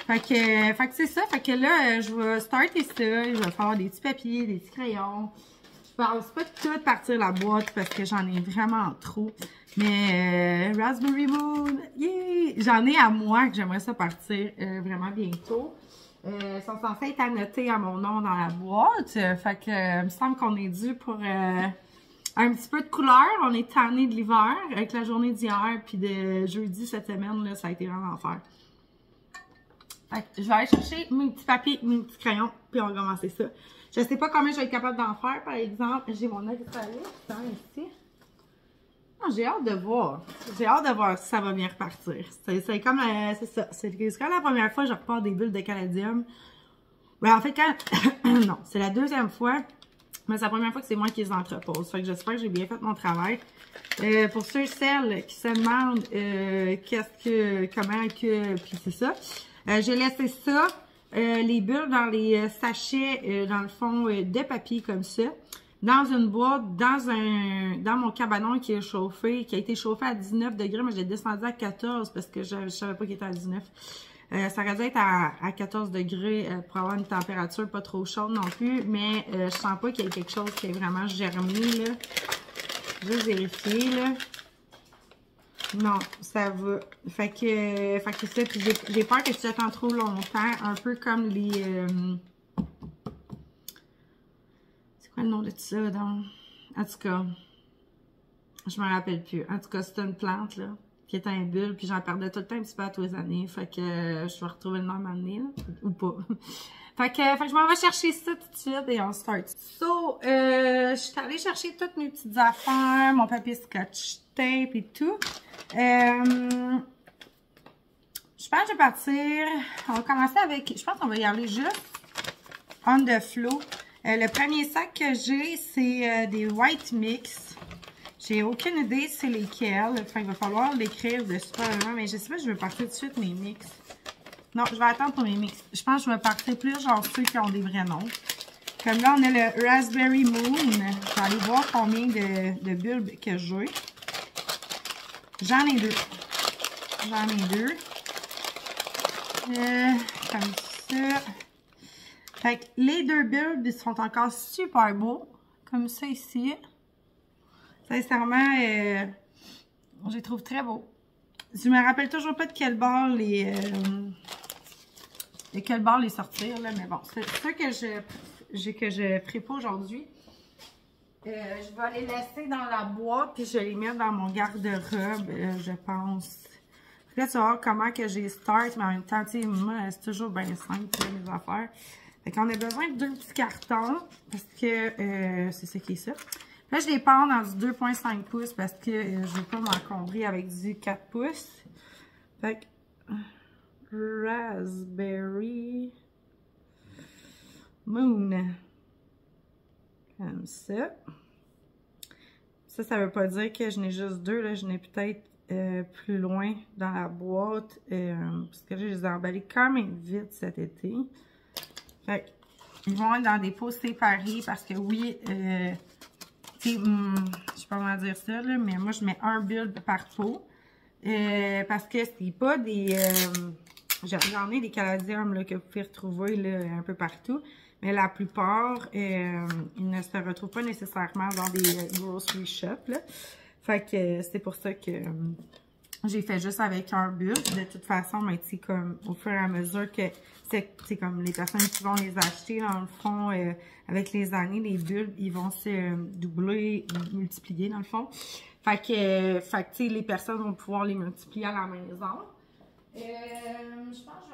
Fait que c'est ça. Fait que là, je vais starter ça. Je vais faire des petits papiers, des petits crayons. Je pense pas de tout partir la boîte parce que j'en ai vraiment trop. Mais Raspberry Moon, yeah! J'en ai à moi que j'aimerais ça partir vraiment bientôt. Ils sont censés être annotés à mon nom dans la boîte. Fait que il me semble qu'on est dû pour un petit peu de couleur. On est tanné de l'hiver avec la journée d'hier. Puis de jeudi cette semaine, là, ça a été vraiment l'enfer. Fait que je vais aller chercher mes petits papiers, mes petits crayons, puis on va commencer ça. Je sais pas combien je vais être capable d'en faire, par exemple. J'ai mon agricaliste ici. J'ai hâte de voir. J'ai hâte de voir si ça va bien repartir. C'est comme, c'est ça. C'est quand la première fois que je repars des bulles de caladium. Ben, en fait, quand... non, c'est la deuxième fois. Mais c'est la première fois que c'est moi qui les entrepose. Fait que j'espère que j'ai bien fait mon travail. Pour ceux et celles qui se demandent comment que... Puis c'est ça. J'ai laissé ça, les bulles dans les sachets, dans le fond, de papier comme ça. Dans une boîte, dans mon cabanon qui est chauffé, qui a été chauffé à 19 degrés, mais j'ai descendu à 14 parce que je savais pas qu'il était à 19. Ça aurait dû être à 14 degrés pour avoir une température pas trop chaude non plus, mais je sens pas qu'il y ait quelque chose qui est vraiment germé, là. Juste vérifier, là. Non, ça va. Fait que c'est ça. Puis j'ai peur que ça attend trop longtemps, un peu comme les... C'est quoi le nom de ça, donc? En tout cas, je me rappelle plus. En tout cas, c'est une plante, là, qui est un bulle, puis j'en perdais tout le temps un petit peu à tous les années. Fait que je vais retrouver le nom à un moment donné, là, ou pas. Fait que je m'en vais chercher ça tout de suite et on start. So, je suis allée chercher toutes mes petites affaires, mon papier scotch tape et tout. Je pense que je vais partir. On va commencer avec, je pense qu'on va y aller juste on the flow. Le premier sac que j'ai, c'est des white mix. J'ai aucune idée c'est lesquels. Enfin, il va falloir l'écrire dessus probablement, mais je sais pas, je vais partir tout de suite mes mix. Non, je vais attendre pour mes mix. Je pense que je vais partir plus genre ceux qui ont des vrais noms. Comme là, on a le Raspberry Moon. Je vais aller voir combien de bulbes que j'ai. J'en ai deux. J'en ai deux. Comme ça. Fait que les deux bulbes, ils sont encore super beaux. Comme ça ici. Sincèrement, je les trouve très beaux. Je me rappelle toujours pas de quel bord les sortir, là, mais bon, c'est ça que je ferai pas aujourd'hui. Je vais les laisser dans la boîte, puis je vais les mettre dans mon garde-robe, je pense. Là, tu vas voir comment que j'ai start, mais en même temps, tu sais, moi, c'est toujours bien simple, là, mes affaires. Fait qu'on a besoin de 2 petits cartons, parce que c'est ça qui est ça. Là, je les pars dans du 2,5 pouces parce que je ne veux pas m'encombrer avec du 4 pouces. Fait que Raspberry Moon. Comme ça. Ça veut pas dire que je n'ai juste deux. Là, je n'ai peut-être plus loin dans la boîte. Parce que là, je les ai emballés quand même vite cet été. Fait ils vont être dans des pots séparés parce que oui... je sais pas comment dire ça, là, mais moi, je mets un bulbe par pot. Parce que c'est pas des... j'en ai des caladiums là, que vous pouvez retrouver là, un peu partout. Mais la plupart, ils ne se retrouvent pas nécessairement dans des grocery shops. Là. Fait que c'est pour ça que j'ai fait juste avec un bulbe. De toute façon, mais tu sais, comme au fur et à mesure que c'est comme les personnes qui vont les acheter, dans le fond, avec les années, les bulbes, ils vont se doubler, multiplier, dans le fond. Fait que tu sais, les personnes vont pouvoir les multiplier à la maison. Je pense que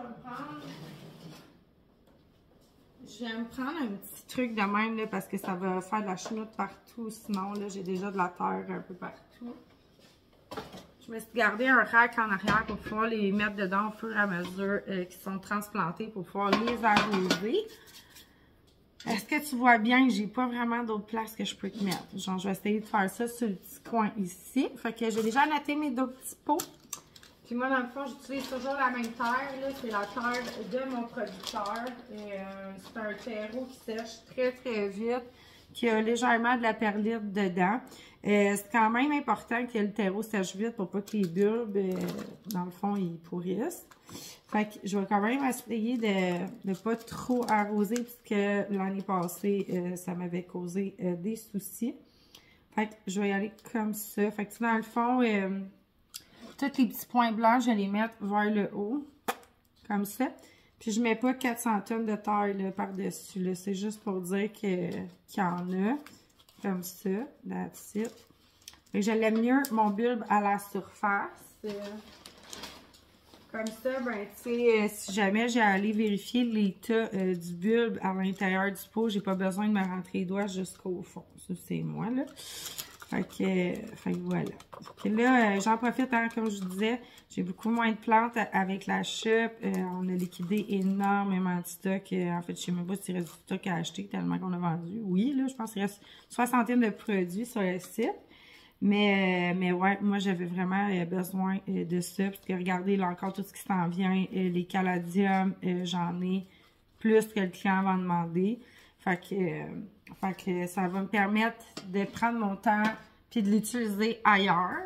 je vais me prendre un petit truc de même, là, parce que ça va faire de la chenoute partout. Sinon, là, j'ai déjà de la terre un peu partout. Je me suis gardé un rack en arrière pour pouvoir les mettre dedans au fur et à mesure qu'ils sont transplantés pour pouvoir les arroser. Est-ce que tu vois bien? J'ai pas vraiment d'autres places que je peux te mettre. Genre, je vais essayer de faire ça sur le petit coin ici. Fait que j'ai déjà noté mes deux petits pots. Puis moi, dans le fond, j'utilise toujours la même terre. C'est la terre de mon producteur. C'est un terreau qui sèche très, très vite, qui a légèrement de la perlite dedans. C'est quand même important que le terreau sèche vite pour pas que les bulbes, dans le fond, ils pourrissent. Fait que je vais quand même essayer de ne pas trop arroser puisque l'année passée, ça m'avait causé des soucis. Fait que je vais y aller comme ça. Fait que dans le fond, tous les petits points blancs, je vais les mettre vers le haut, comme ça. Puis je mets pas 400 tonnes de terre par-dessus. C'est juste pour dire qu'il y en a. Comme ça, that's it. Et je l'aime mieux, mon bulbe à la surface. Comme ça, ben, tu sais, si jamais j'ai à aller vérifier l'état du bulbe à l'intérieur du pot, j'ai pas besoin de me rentrer les doigts jusqu'au fond. Ça, c'est moi, là. Fait que voilà. Fait que là, j'en profite, hein, comme je vous disais, j'ai beaucoup moins de plantes avec la choupe. On a liquidé énormément de stock. En fait, je sais même pas s'il reste du stock à acheter tellement qu'on a vendu. Oui, là, je pense qu'il reste une soixantaine de produits sur le site. Mais ouais, moi, j'avais vraiment besoin de ça. Parce que regardez, là, encore tout ce qui s'en vient. Les caladiums, j'en ai plus que le client va demander. Fait que ça va me permettre de prendre mon temps puis de l'utiliser ailleurs.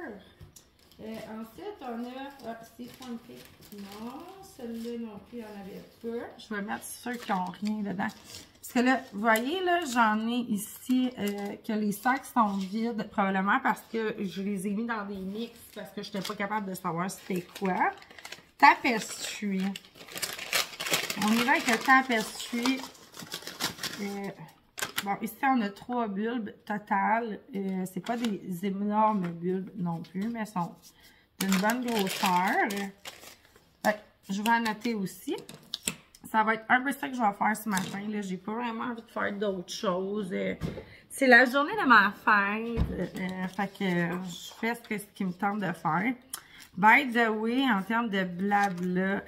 Ensuite, on a... Ah, c'est Funky. Non, celle-là non plus, il n'y en avait pas. Je vais mettre ceux qui n'ont rien dedans. Parce que là, vous voyez, là, j'en ai ici que les sacs sont vides, probablement parce que je les ai mis dans des mix parce que je n'étais pas capable de savoir c'était quoi. Tapestry. On y va avec le Tapestry. Bon, ici, on a 3 bulbes total. C'est pas des énormes bulbes non plus, mais elles sont d'une bonne grosseur. Je vais en noter aussi. Ça va être un peu ça que je vais faire ce matin. J'ai pas vraiment envie de faire d'autres choses. C'est la journée de ma fête. Fait que je fais ce qui me tente de faire. By the way, en termes de blabla,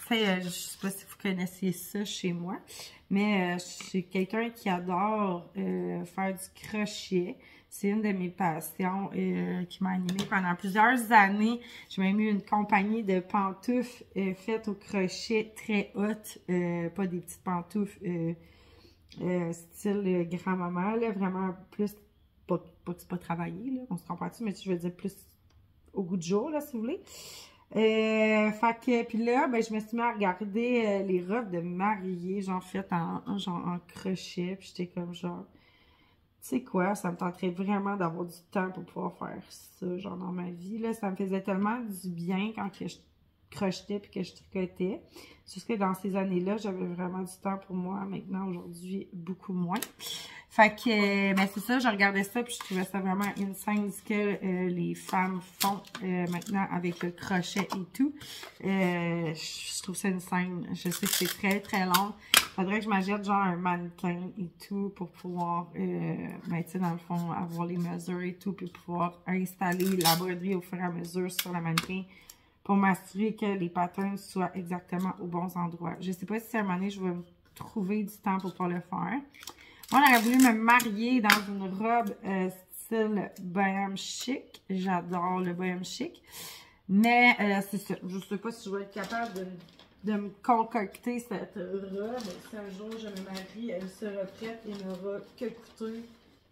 je sais pas si vous connaissiez ça chez moi, mais j'ai quelqu'un qui adore faire du crochet. C'est une de mes passions qui m'a animée pendant plusieurs années. J'ai même eu une compagnie de pantoufles faites au crochet très haute. Pas des petites pantoufles style grand-maman, là, vraiment plus, pas travaillé, là, on se comprend-tu, mais je veux dire plus au goût du jour, là, si vous voulez. Fait que, puis là, ben, je me suis mis à regarder les robes de mariée, genre faites en crochet, puis j'étais comme genre, tu sais quoi, ça me tenterait vraiment d'avoir du temps pour pouvoir faire ça, genre dans ma vie, là, ça me faisait tellement du bien quand que je crochetais puis que je tricotais. C'est juste que dans ces années-là, j'avais vraiment du temps pour moi. Maintenant, aujourd'hui, beaucoup moins. Fait que, ben c'est ça, je regardais ça puis je trouvais ça vraiment insane ce que les femmes font maintenant avec le crochet et tout. Je trouve ça insane. Je sais que c'est très, très long. Faudrait que je m'achète genre un mannequin et tout pour pouvoir, ben tu sais, dans le fond, avoir les mesures et tout, puis pouvoir installer la broderie au fur et à mesure sur le mannequin pour m'assurer que les patterns soient exactement aux bons endroits. Je sais pas si à un moment donné, je vais me trouver du temps pour pouvoir le faire. Moi, j'aurais voulu me marier dans une robe style bohème chic. J'adore le bohème chic. Mais c'est ça. Je sais pas si je vais être capable de me concocter cette robe. Si un jour je me marie, elle sera prête et n'aura que coûté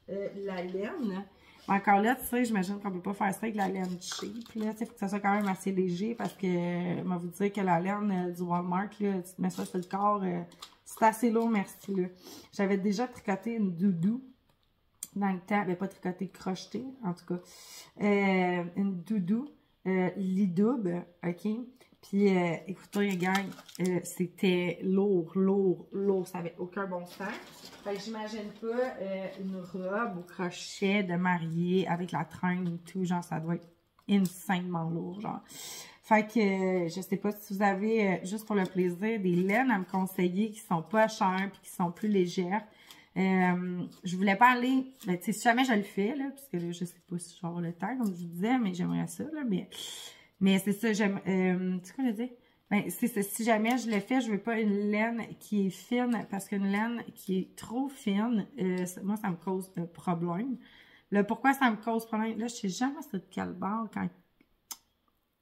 la laine. Encore là, tu sais, j'imagine qu'on peut pas faire ça avec la laine cheap, là. Tu sais, faut que ça soit quand même assez léger parce que, je vais vous dire que la laine du Walmart, là, tu te mets ça sur le corps, c'est assez lourd, merci, là. J'avais déjà tricoté une doudou dans le temps, ben pas tricoté, crocheté, en tout cas. Une doudou, Lidoub, ok? Puis, écoutez, gang, c'était lourd, ça avait aucun bon sens. Fait que j'imagine pas une robe au crochet de mariée avec la traîne et tout, genre, ça doit être insanement lourd, genre. Fait que, je sais pas si vous avez, juste pour le plaisir, des laines à me conseiller qui sont pas chères puis qui sont plus légères. Je voulais pas aller, ben, tu sais, si jamais je le fais, là, parce que là, je sais pas si je vais avoir le temps, comme je vous disais, mais j'aimerais ça, là, mais c'est ça, j'aime, tu sais quoi je veux dire? Ben, c'est ça, si jamais je le fais, je veux pas une laine qui est fine, parce qu'une laine qui est trop fine, moi, ça me cause problème. Là, pourquoi ça me cause problème? Là, je sais jamais c'est de quel bord quand...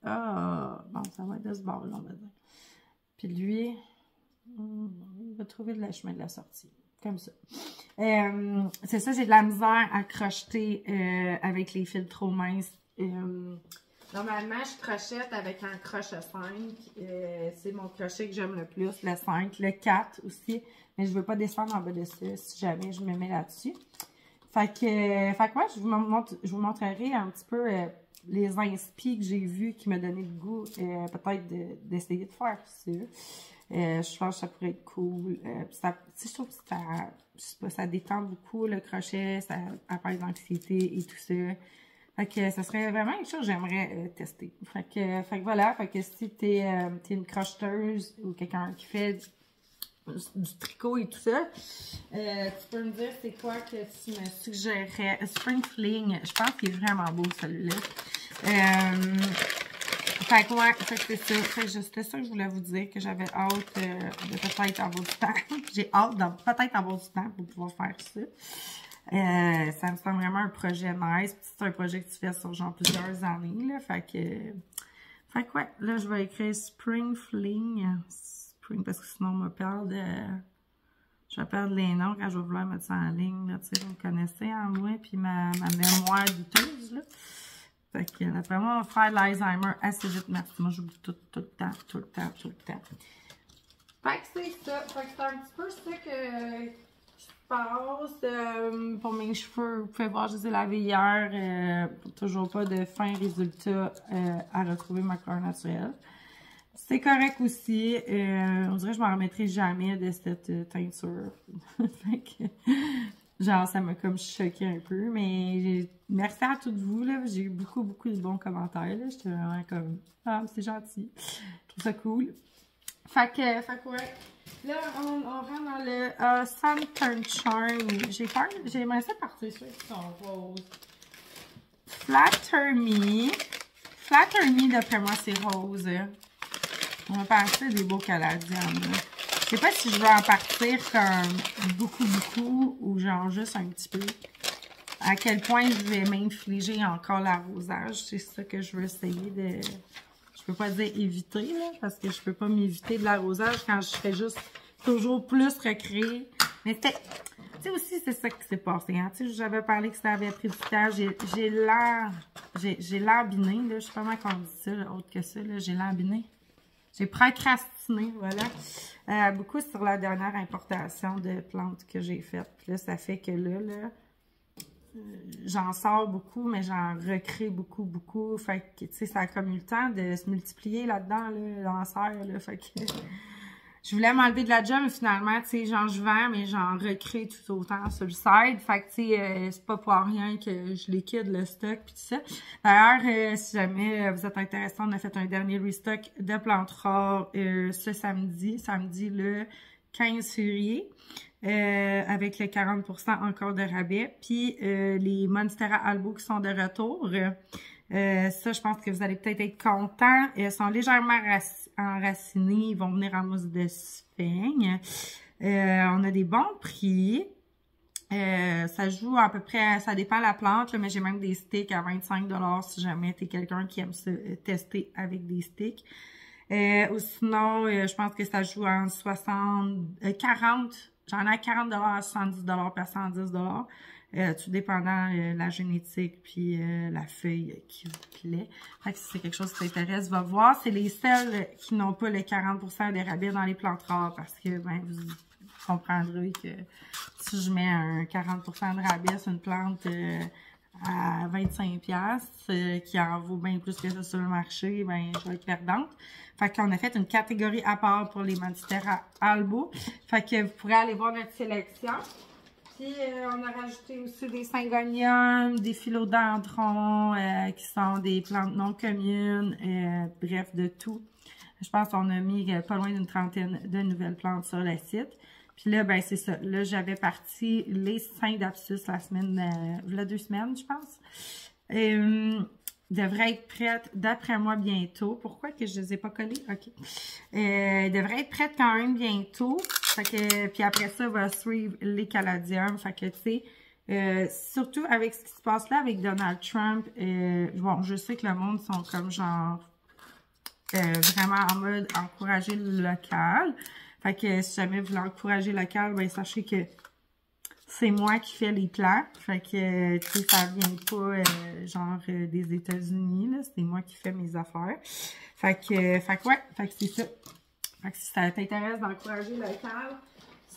Ah, bon, ça va être de ce bord-là, on va dire. Puis lui, il va trouver le chemin de la sortie. Comme ça. C'est ça, j'ai de la misère à crocheter avec les fils trop minces. Normalement, je crochette avec un crochet 5. C'est mon crochet que j'aime le plus, le 5. Le 4 aussi. Mais je ne veux pas descendre en bas de ça si jamais je me mets là-dessus. Fait que moi, je vous montrerai un petit peu les inspi que j'ai vus qui me donnaient le goût peut-être d'essayer de faire ça. Je pense que ça pourrait être cool. Je trouve que ça, je sais pas, ça détend beaucoup le crochet, ça apaise l'anxiété et tout ça. Fait que ça serait vraiment quelque chose que j'aimerais tester. Fait que voilà, fait que si t'es une crocheteuse ou quelqu'un qui fait du tricot et tout ça, tu peux me dire c'est quoi que tu me suggérerais. Spring Fling, je pense qu'il est vraiment beau celui-là. Fait que ouais, c'est ça. C'était ça que je voulais vous dire, que j'avais hâte de peut-être avoir du temps. J'ai hâte de peut-être avoir du temps pour pouvoir faire ça. Ça me semble vraiment un projet nice. C'est un projet que tu fais sur genre plusieurs années, là. Fait que ouais, là je vais écrire Spring Fling. Spring, parce que sinon on me perd je vais perdre les noms quand je vais vouloir mettre ça en ligne, là. Tu sais, vous me connaissez en moi, puis ma mémoire douteuse, là. Fait que, d'après moi, on va faire l'Alzheimer assez vite. Merci. Moi, j'oublie tout le temps. Fait que c'est ça. Fait que c'est un petit peu ça que je passe pour mes cheveux. Vous pouvez voir, je les ai lavés hier. Toujours pas de fin résultat à retrouver ma couleur naturelle. C'est correct aussi. On dirait que je m'en remettrai jamais de cette teinture. Fait que... Genre, ça m'a comme choqué un peu, mais merci à toutes vous, là. J'ai eu beaucoup de bons commentaires, là. J'étais vraiment comme, ah, c'est gentil. Je trouve ça cool. Fait que ouais. Là, on rentre dans le Sun Charm. J'aimerais ça partir sur son rose. Flatter Me, d'après moi, c'est rose. On va passer des beaux canadiens, là. Je sais pas si je vais en partir comme beaucoup ou genre juste un petit peu. À quel point je vais m'infliger encore l'arrosage. C'est ça que je veux essayer de... Je peux pas dire éviter, là, parce que je peux pas m'éviter de l'arrosage quand je fais juste toujours plus recréer. Mais c'était... Tu sais aussi, c'est ça qui s'est passé. Hein? Tu sais, j'avais parlé que ça avait pris du temps. J'ai lambiné, là. Je sais pas comment on dit ça, là, autre que ça, là. J'ai lambiné. J'ai procrastiné, voilà. Beaucoup sur la dernière importation de plantes que j'ai faite. Puis là, ça fait que là, j'en sors beaucoup, mais j'en recrée beaucoup. Fait que, tu sais, ça a comme eu le temps de se multiplier là-dedans, là, dans la serre, là. Fait que je voulais m'enlever de la job, mais finalement, tu sais, genre, je vends, mais j'en recrée tout autant sur le site. Fait que, tu sais, c'est pas pour rien que je liquide le stock puis tout ça. D'ailleurs, si jamais vous êtes intéressé, on a fait un dernier restock de plantes rares ce samedi le 15 février. Avec le 40% encore de rabais. Puis les Monstera Albo qui sont de retour. Ça, je pense que vous allez peut-être être contents. Ils sont légèrement enracinés. Ils vont venir en mousse de sphaigne. On a des bons prix. Ça joue à peu près, ça dépend de la plante, là, mais j'ai même des sticks à 25 $ si jamais tu es quelqu'un qui aime se tester avec des sticks. Ou sinon, je pense que ça joue en 40. J'en ai à 40 $ à 70 $ par 110 $. Tout dépendant la génétique puis la feuille qui vous plaît. Fait que si c'est quelque chose qui t'intéresse, va voir. C'est les seuls qui n'ont pas le 40% de rabais dans les plantes rares parce que ben vous comprendrez que si je mets un 40% de rabais sur une plante à 25$, qui en vaut bien plus que ça sur le marché, ben je vais être perdante. Fait qu'on a fait une catégorie à part pour les Monstera Albo. Fait que vous pourrez aller voir notre sélection. Puis on a rajouté aussi des syngoniums, des philodendrons, qui sont des plantes non communes, bref, de tout. Je pense qu'on a mis pas loin d'une 30aine de nouvelles plantes sur le site. Puis là, ben c'est ça. Là, j'avais parti les 5 d'Absus la semaine, là 2 semaines, je pense. Devrait être prête, d'après moi, bientôt. Pourquoi que je les ai pas collés? OK. Devrait être prête quand même bientôt. Fait que, puis après ça, va suivre les caladiums. Fait que, tu sais, surtout avec ce qui se passe là avec Donald Trump, bon, je sais que le monde sont comme genre vraiment en mode encourager le local. Fait que si jamais vous voulez encourager le local, ben sachez que c'est moi qui fais les plans. Fait que, tu sais, ça vient pas, genre, des États-Unis, là. C'est moi qui fais mes affaires. Fait que ouais. Fait que c'est ça. Fait que si ça t'intéresse d'encourager le local,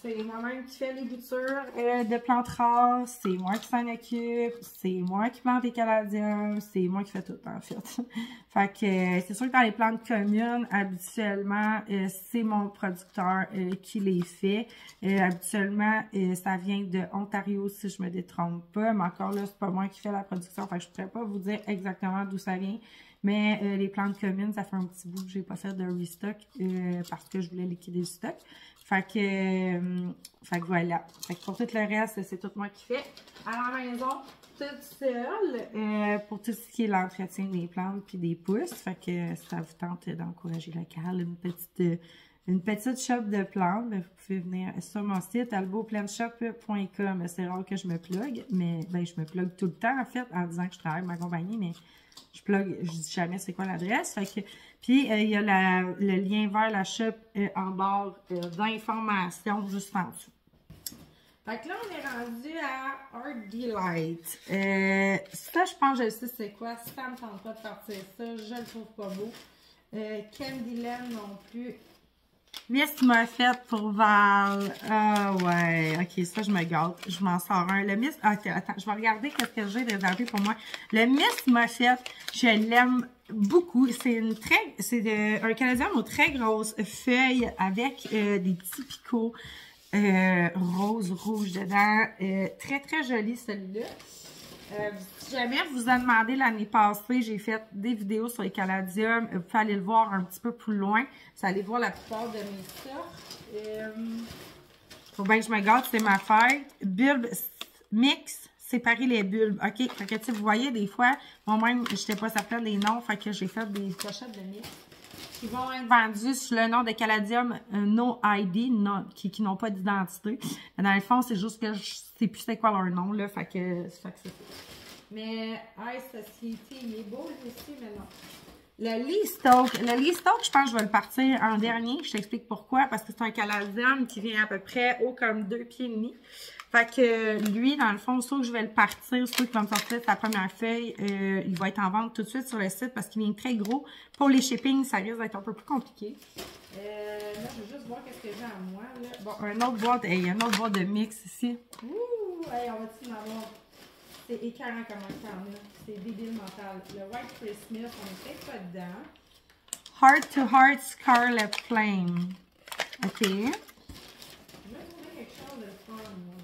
c'est moi-même qui fais les boutures de plantes rares. C'est moi qui s'en occupe. C'est moi qui plante les caladiums. C'est moi qui fais tout, en fait. Fait que c'est sûr que dans les plantes communes, habituellement, c'est mon producteur qui les fait. Habituellement, ça vient de Ontario, si je me détrompe pas. Mais encore là, c'est pas moi qui fais la production. Fait que je pourrais pas vous dire exactement d'où ça vient. Mais les plantes communes, ça fait un petit bout que j'ai pas fait de restock parce que je voulais liquider le stock. Fait que voilà. Fait que pour tout le reste, c'est tout moi qui fais. À la maison, toute seule, pour tout ce qui est l'entretien des plantes puis des pousses. Fait que ça vous tente d'encourager le local, une petite shop de plantes, ben, vous pouvez venir sur mon site alboplantshop.com. C'est rare que je me plug, mais ben, je me plug tout le temps en fait en disant que je travaille avec ma compagnie, mais je dis jamais c'est quoi l'adresse. Fait que puis il y a le lien vers la shop en barre d'informations juste en dessous. Fait que là, on est rendu à Art Delight. Ça, je pense que je sais c'est quoi. Si ça me tente pas de partir ça, je le trouve pas beau. Candyland non plus. Miss m'a fait pour Val. Ah ouais, ok, ça je me gâte. Je m'en sors un. Le Miss. Ok, attends, je vais regarder ce que j'ai réservé pour moi. Le Miss m'a fait, je l'aime beaucoup. C'est un caladium aux très grosses feuilles avec des petits picots rose, rouge dedans. Très très joli celui-là. Si jamais vous a demandé l'année passée, j'ai fait des vidéos sur les caladiums. Vous pouvez aller le voir un petit peu plus loin. Vous allez voir la plupart de mes sortes. Faut bien que je me gâte, c'est ma fête. Bulbes mix, séparer les bulbes. OK, fait que vous voyez, des fois, moi-même, je n'étais pas certaine des noms, fait que j'ai fait des pochettes de mix qui vont être vendus sous le nom de Caladium No ID, qui n'ont pas d'identité. Dans le fond, c'est juste que je sais plus c'est quoi leur nom, là, fait que c'est ça. Mais, Ice Society, il est beau, lui aussi, mais non. Le Lee Stoke, je pense que je vais le partir en dernier. Je t'explique pourquoi. Parce que c'est un caladium qui vient à peu près haut comme 2 pieds et demi. Fait que lui, dans le fond, soit que je vais le partir, soit qu'il va me sortir sa première feuille, il va être en vente tout de suite sur le site parce qu'il vient très gros. Pour les shipping, ça risque d'être un peu plus compliqué. Là, je veux juste voir qu'est-ce que j'ai à moi. Là. Bon, un autre boîte de mix ici. Ouh! Hey, on va-tu en avoir? C'est écœurant comme un temps, là. C'est débile mental. Le White Christmas, on est peut-être pas dedans. Heart to Heart Scarlet Flame. OK. Je vais trouver quelque chose de fun, là.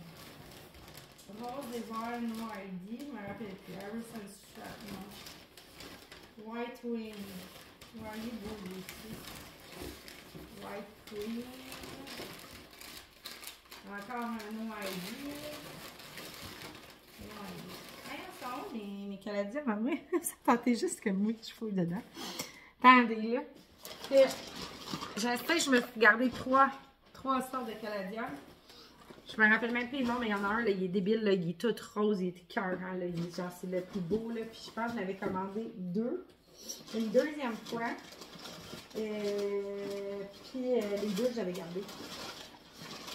Rose des Verts, No ID. Je me rappelle plus. Harrison Strap, non. White Wing. Ouais, il est beau, lui aussi. White Wing. Encore un No ID. Mes caladiums, à moi, ça tentait juste que moi, je fouille dedans. Attendez, là. J'essaie, je me suis gardé trois sortes de caladiums. Je me rappelle même plus les noms, mais il y en a un, là, il est débile, là, il est tout rose, il est écœurant, là, genre, c'est le plus beau, là. Puis je pense que je l'avais commandé une deuxième fois. Puis les deux, j'avais gardé.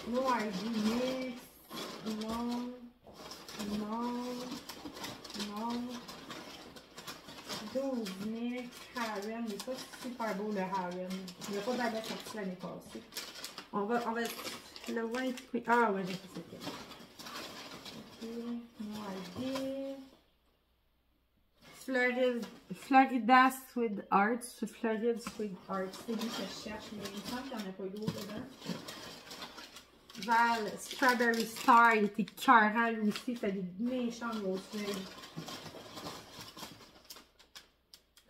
No ID mix, non. Non. 12 mix, Harem. Il est pas super beau le Harem. Il n'a pas d'abord sorti l'année passée. On va. Le White Queen. Ah ouais, j'ai fait cette. Ok. Noisy. Florida Sweet Art. Florida Sweet Art. C'est lui que je cherche, mais il me semble qu'il n'y en a pas gros dedans. Val, Strawberry Star, il était écœurant lui aussi, il fait des méchants grosses feuilles.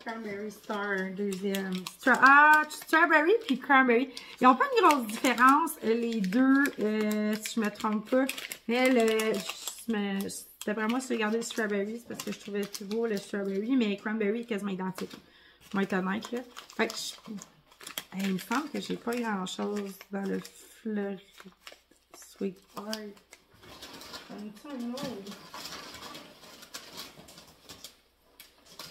Cranberry Star, deuxième. Strawberry puis Cranberry. Ils n'ont pas une grosse différence, les deux, si je me trompe pas. Mais d'après moi, si je regardais le Strawberry, c'est parce que je trouvais plus beau le Strawberry, mais Cranberry est quasiment identique. Je vais être honnête, là. Fait que il me semble que j'ai pas grand-chose dans le Fleur Sweet Art.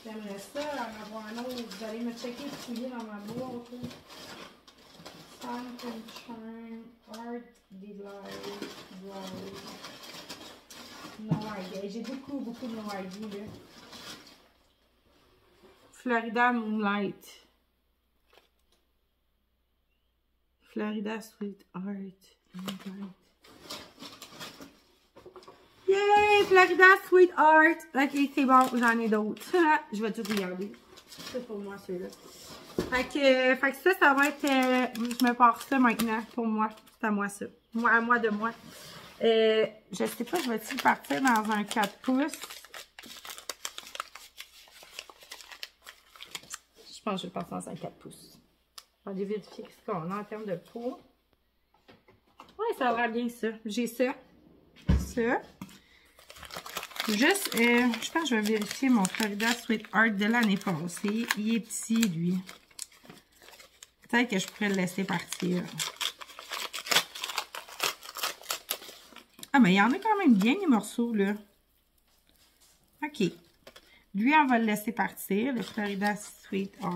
J'aimerais ça en avoir un autre. Vous allez me checker et fouiller dans ma boîte. Sun Charm, Art Delight, No idea. J'ai beaucoup de no idea, là. Florida Moonlight. Florida Sweet Art. Moonlight. Yay! Florida Sweet Art. Ok, c'est bon, j'en ai d'autres. Je vais tout regarder. C'est pour moi, celui-là. Fait que ça va être... je me pars ça maintenant pour moi. C'est à moi, ça. À moi de moi. Je sais pas, je vais-tu partir dans un 4 pouces? Je pense que je vais partir dans un 4 pouces. Je vais aller vérifier ce qu'on a en termes de poids. Ouais, ça va bien, ça. J'ai ça. Ça. Juste, je pense que je vais vérifier mon Florida Sweet Art de l'année passée. Il est petit, lui. Peut-être que je pourrais le laisser partir. Ah, mais il y en a quand même bien, les morceaux, là. OK. Lui, on va le laisser partir, le Florida Sweet Art.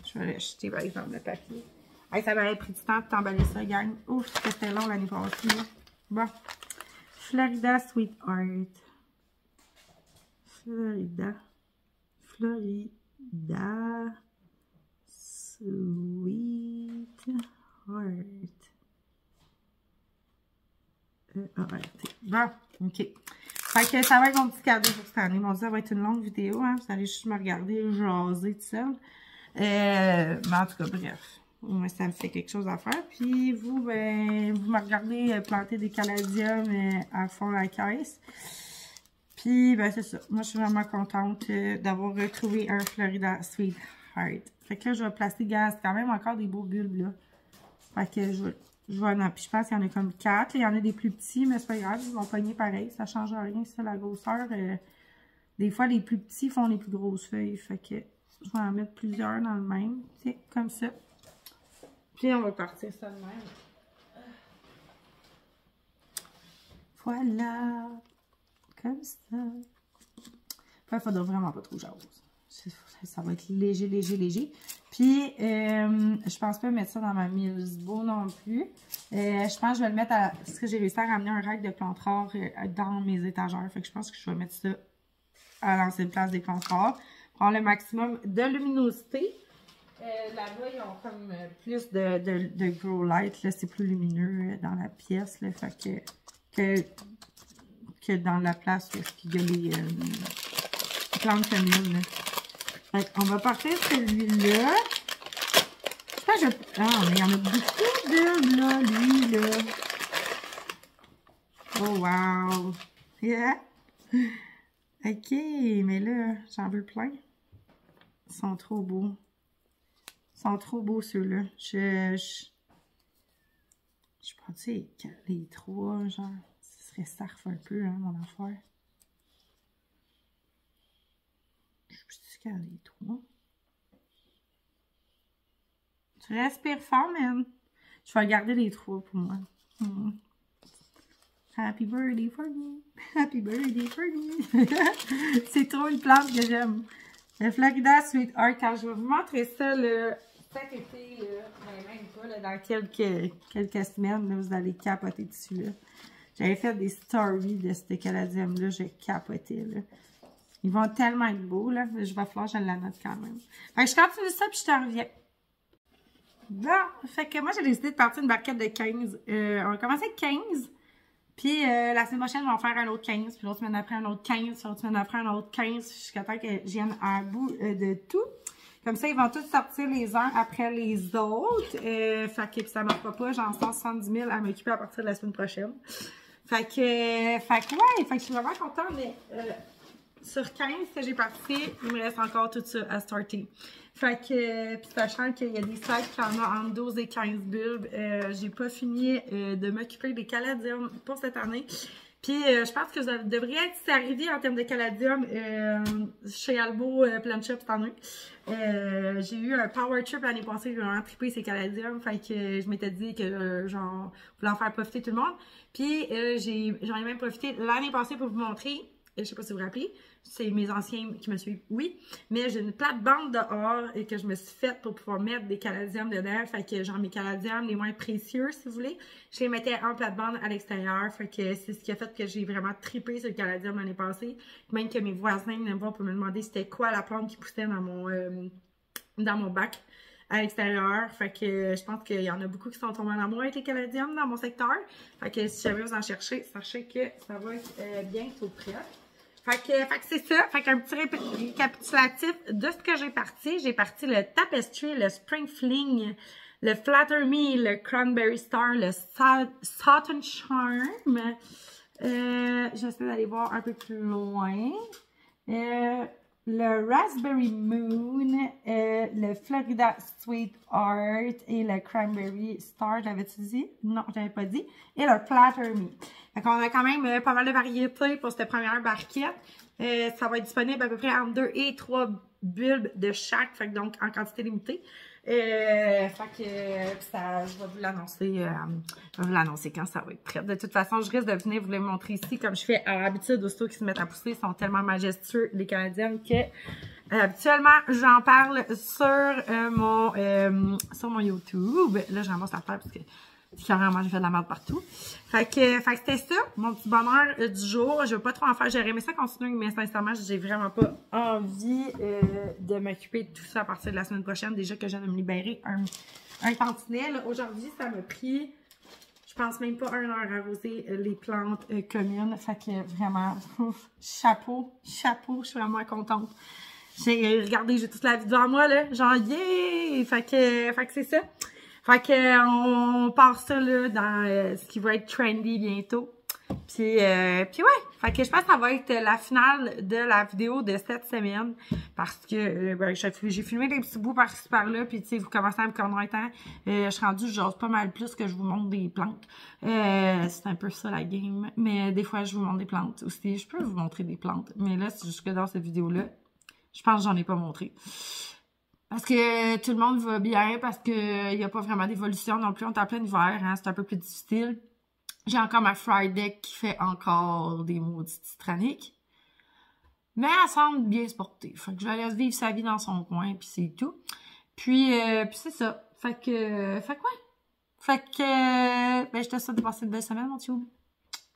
Je vais l'acheter, par exemple, le papier. Hey, ça m'avait pris du temps de t'emballer ça, gang. Ouf, c'était long l'année passée, là. Bon. Florida Sweet Art. Florida Sweet Art. Bon, ok. Fait que ça va être mon petit cadeau pour cette année. Mon Dieu, ça va être une longue vidéo, hein. Vous allez juste me regarder jaser tout seul. Mais en tout cas, bref. Moi, ça me fait quelque chose à faire. Puis vous, ben, vous me regardez planter des caladiums à fond la caisse. Puis, ben, c'est ça. Moi, je suis vraiment contente d'avoir retrouvé un Florida Sweet Art. Fait que là, je vais placer, gaz, quand même encore des beaux bulbes, là. Fait que je vais en... Puis je pense qu'il y en a comme 4. Il y en a des plus petits, mais c'est pas grave. Ils vont pogner pareil. Ça change rien, ça, la grosseur. Des fois, les plus petits font les plus grosses feuilles. Fait que je vais en mettre plusieurs dans le même. Tu sais, comme ça. Puis on va partir ça de même. Voilà. Comme ça. Enfin, il faudra vraiment pas trop jaser. Ça va être léger, léger, léger. Puis, je pense pas mettre ça dans ma Milsbo non plus. Je pense que je vais le mettre à... Parce que j'ai réussi à ramener un rack de plantes rares dans mes étagères. Fait que je pense que je vais mettre ça à l'ancienne place des plantes rares. Prendre le maximum de luminosité. Là-bas, ils ont comme plus de grow light. Là, c'est plus lumineux dans la pièce. Là, fait que dans la place où il y a les plantes féminines. Là. Fait on va partir celui-là. Je pense que ah, mais il y en a beaucoup de là, lui, là. Oh, wow! Yeah! Ok, mais là, j'en veux plein. Ils sont trop beaux. Ils sont trop beaux, ceux-là. Je pensais que les trois, genre, ce serait sarf un peu, hein, mon affaire. Je suis qu'à les trois. Tu respires fort, man. Je vais garder les trois pour moi. Happy birthday for me. Happy birthday for me. C'est trop une plante que j'aime. Le Florida Sweet Art. Quand je vais vous montrer ça là, cet été, là, même pas, là, dans quelques semaines, là, vous allez capoter dessus. Là. J'avais fait des stories de ce caladium-là. J'ai capoté. Là. Ils vont tellement être beaux. Là. Je vais falloir que je la note quand même. Fait que je continue ça puis je te reviens. Bon, fait que moi j'ai décidé de partir une barquette de 15. On va commencer avec 15. Puis la semaine prochaine, on va faire un autre 15. Puis l'autre semaine après, un autre 15. L'autre semaine après, un autre 15. Jusqu'à temps que je vienne à bout de tout. Comme ça, ils vont tous sortir les uns après les autres. Fait que ça ne marquera pas. J'en sors 70 000 à m'occuper à partir de la semaine prochaine. Fait que ouais. Fait que je suis vraiment contente. Mais sur 15 que j'ai parti, il me reste encore tout ça à starter. Fait que, puis sachant qu'il y a des sites qui en ont entre 12 et 15 bulbes, j'ai pas fini de m'occuper des caladiums pour cette année. Puis je pense que ça devrait être arrivé en termes de caladium chez Albo Plant Shop cette année. J'ai eu un power trip l'année passée, j'ai vraiment trippé ces caladiums. Fait que je m'étais dit que genre, je voulais en faire profiter tout le monde. Puis j'en ai même profité l'année passée pour vous montrer. Je sais pas si vous vous rappelez, c'est mes anciens qui me suivent, oui, mais j'ai une plate-bande dehors et que je me suis faite pour pouvoir mettre des caladiums dedans, fait que genre mes caladiums les moins précieux, si vous voulez, je les mettais en plate-bande à l'extérieur, fait que c'est ce qui a fait que j'ai vraiment trippé sur le caladium l'année passée, même que mes voisins venaient me voir pour me demander c'était quoi la plante qui poussait dans mon bac à l'extérieur, fait que je pense qu'il y en a beaucoup qui sont tombés en amour avec les caladiums dans mon secteur, fait que si jamais vous en cherchez, sachez que ça va être bientôt prêt. Fait que c'est ça. Fait qu'un petit récapitulatif de ce que j'ai parti. J'ai parti le Tapestry, le Spring Fling, le Flatter Me, le Cranberry Star, le Satin Charm. J'essaie d'aller voir un peu plus loin. Le Raspberry Moon, le Florida Sweetheart et le Cranberry Star, l'avais-tu dit? Non, je l'avais pas dit. Et le Flatter Me. Fait qu'on a quand même pas mal de variétés pour cette première barquette. Ça va être disponible à peu près entre 2 et 3 bulbes de chaque, fait que donc en quantité limitée. Fait que ça, je vais vous l'annoncer quand ça va être prêt. De toute façon, je risque de venir vous les montrer ici comme je fais à l'habitude. Aussitôt qu'ils se mettent à pousser, ils sont tellement majestueux les Canadiennes que habituellement j'en parle sur mon YouTube. Là, je ramasse la terre parce que carrément j'ai fait de la merde partout. Fait que c'était ça, mon petit bonheur du jour. Je veux pas trop en faire. J'aurais aimé ça continuer, mais sincèrement, j'ai vraiment pas envie de m'occuper de tout ça à partir de la semaine prochaine. Déjà que je viens de me libérer un tantinet. Aujourd'hui, ça m'a pris, je pense même pas 1 heure à arroser les plantes communes. Fait que vraiment, chapeau, je suis vraiment contente. Regardez, j'ai toute la vie devant moi, là. Genre, yeah! Fait que c'est ça. Fait que on part ça là dans ce qui va être trendy bientôt. Puis ouais, fait que je pense que ça va être la finale de la vidéo de cette semaine parce que j'ai filmé des petits bouts par-ci par-là, puis tu sais, vous commencez à me connaître, hein? Je suis rendue, j'ose pas mal plus que je vous montre des plantes. C'est un peu ça la game, mais des fois je vous montre des plantes aussi. Je peux vous montrer des plantes, mais là, c'est juste que dans cette vidéo-là, je pense que j'en ai pas montré. Parce que tout le monde va bien, parce que il n'y a pas vraiment d'évolution non plus. On est en plein hiver, hein, c'est un peu plus difficile. J'ai encore ma Friday qui fait encore des maudites titraniques. Mais elle semble bien se porter. Fait que je vais laisser vivre sa vie dans son coin, puis c'est tout. Puis c'est ça. Fait que ouais. Fait que je te souhaite de passer une belle semaine, mon tube.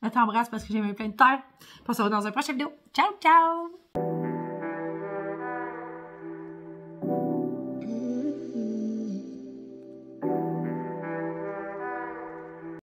Je t'embrasse parce que j'ai mis plein de terre. On se revoit dans un prochain vidéo. Ciao, ciao!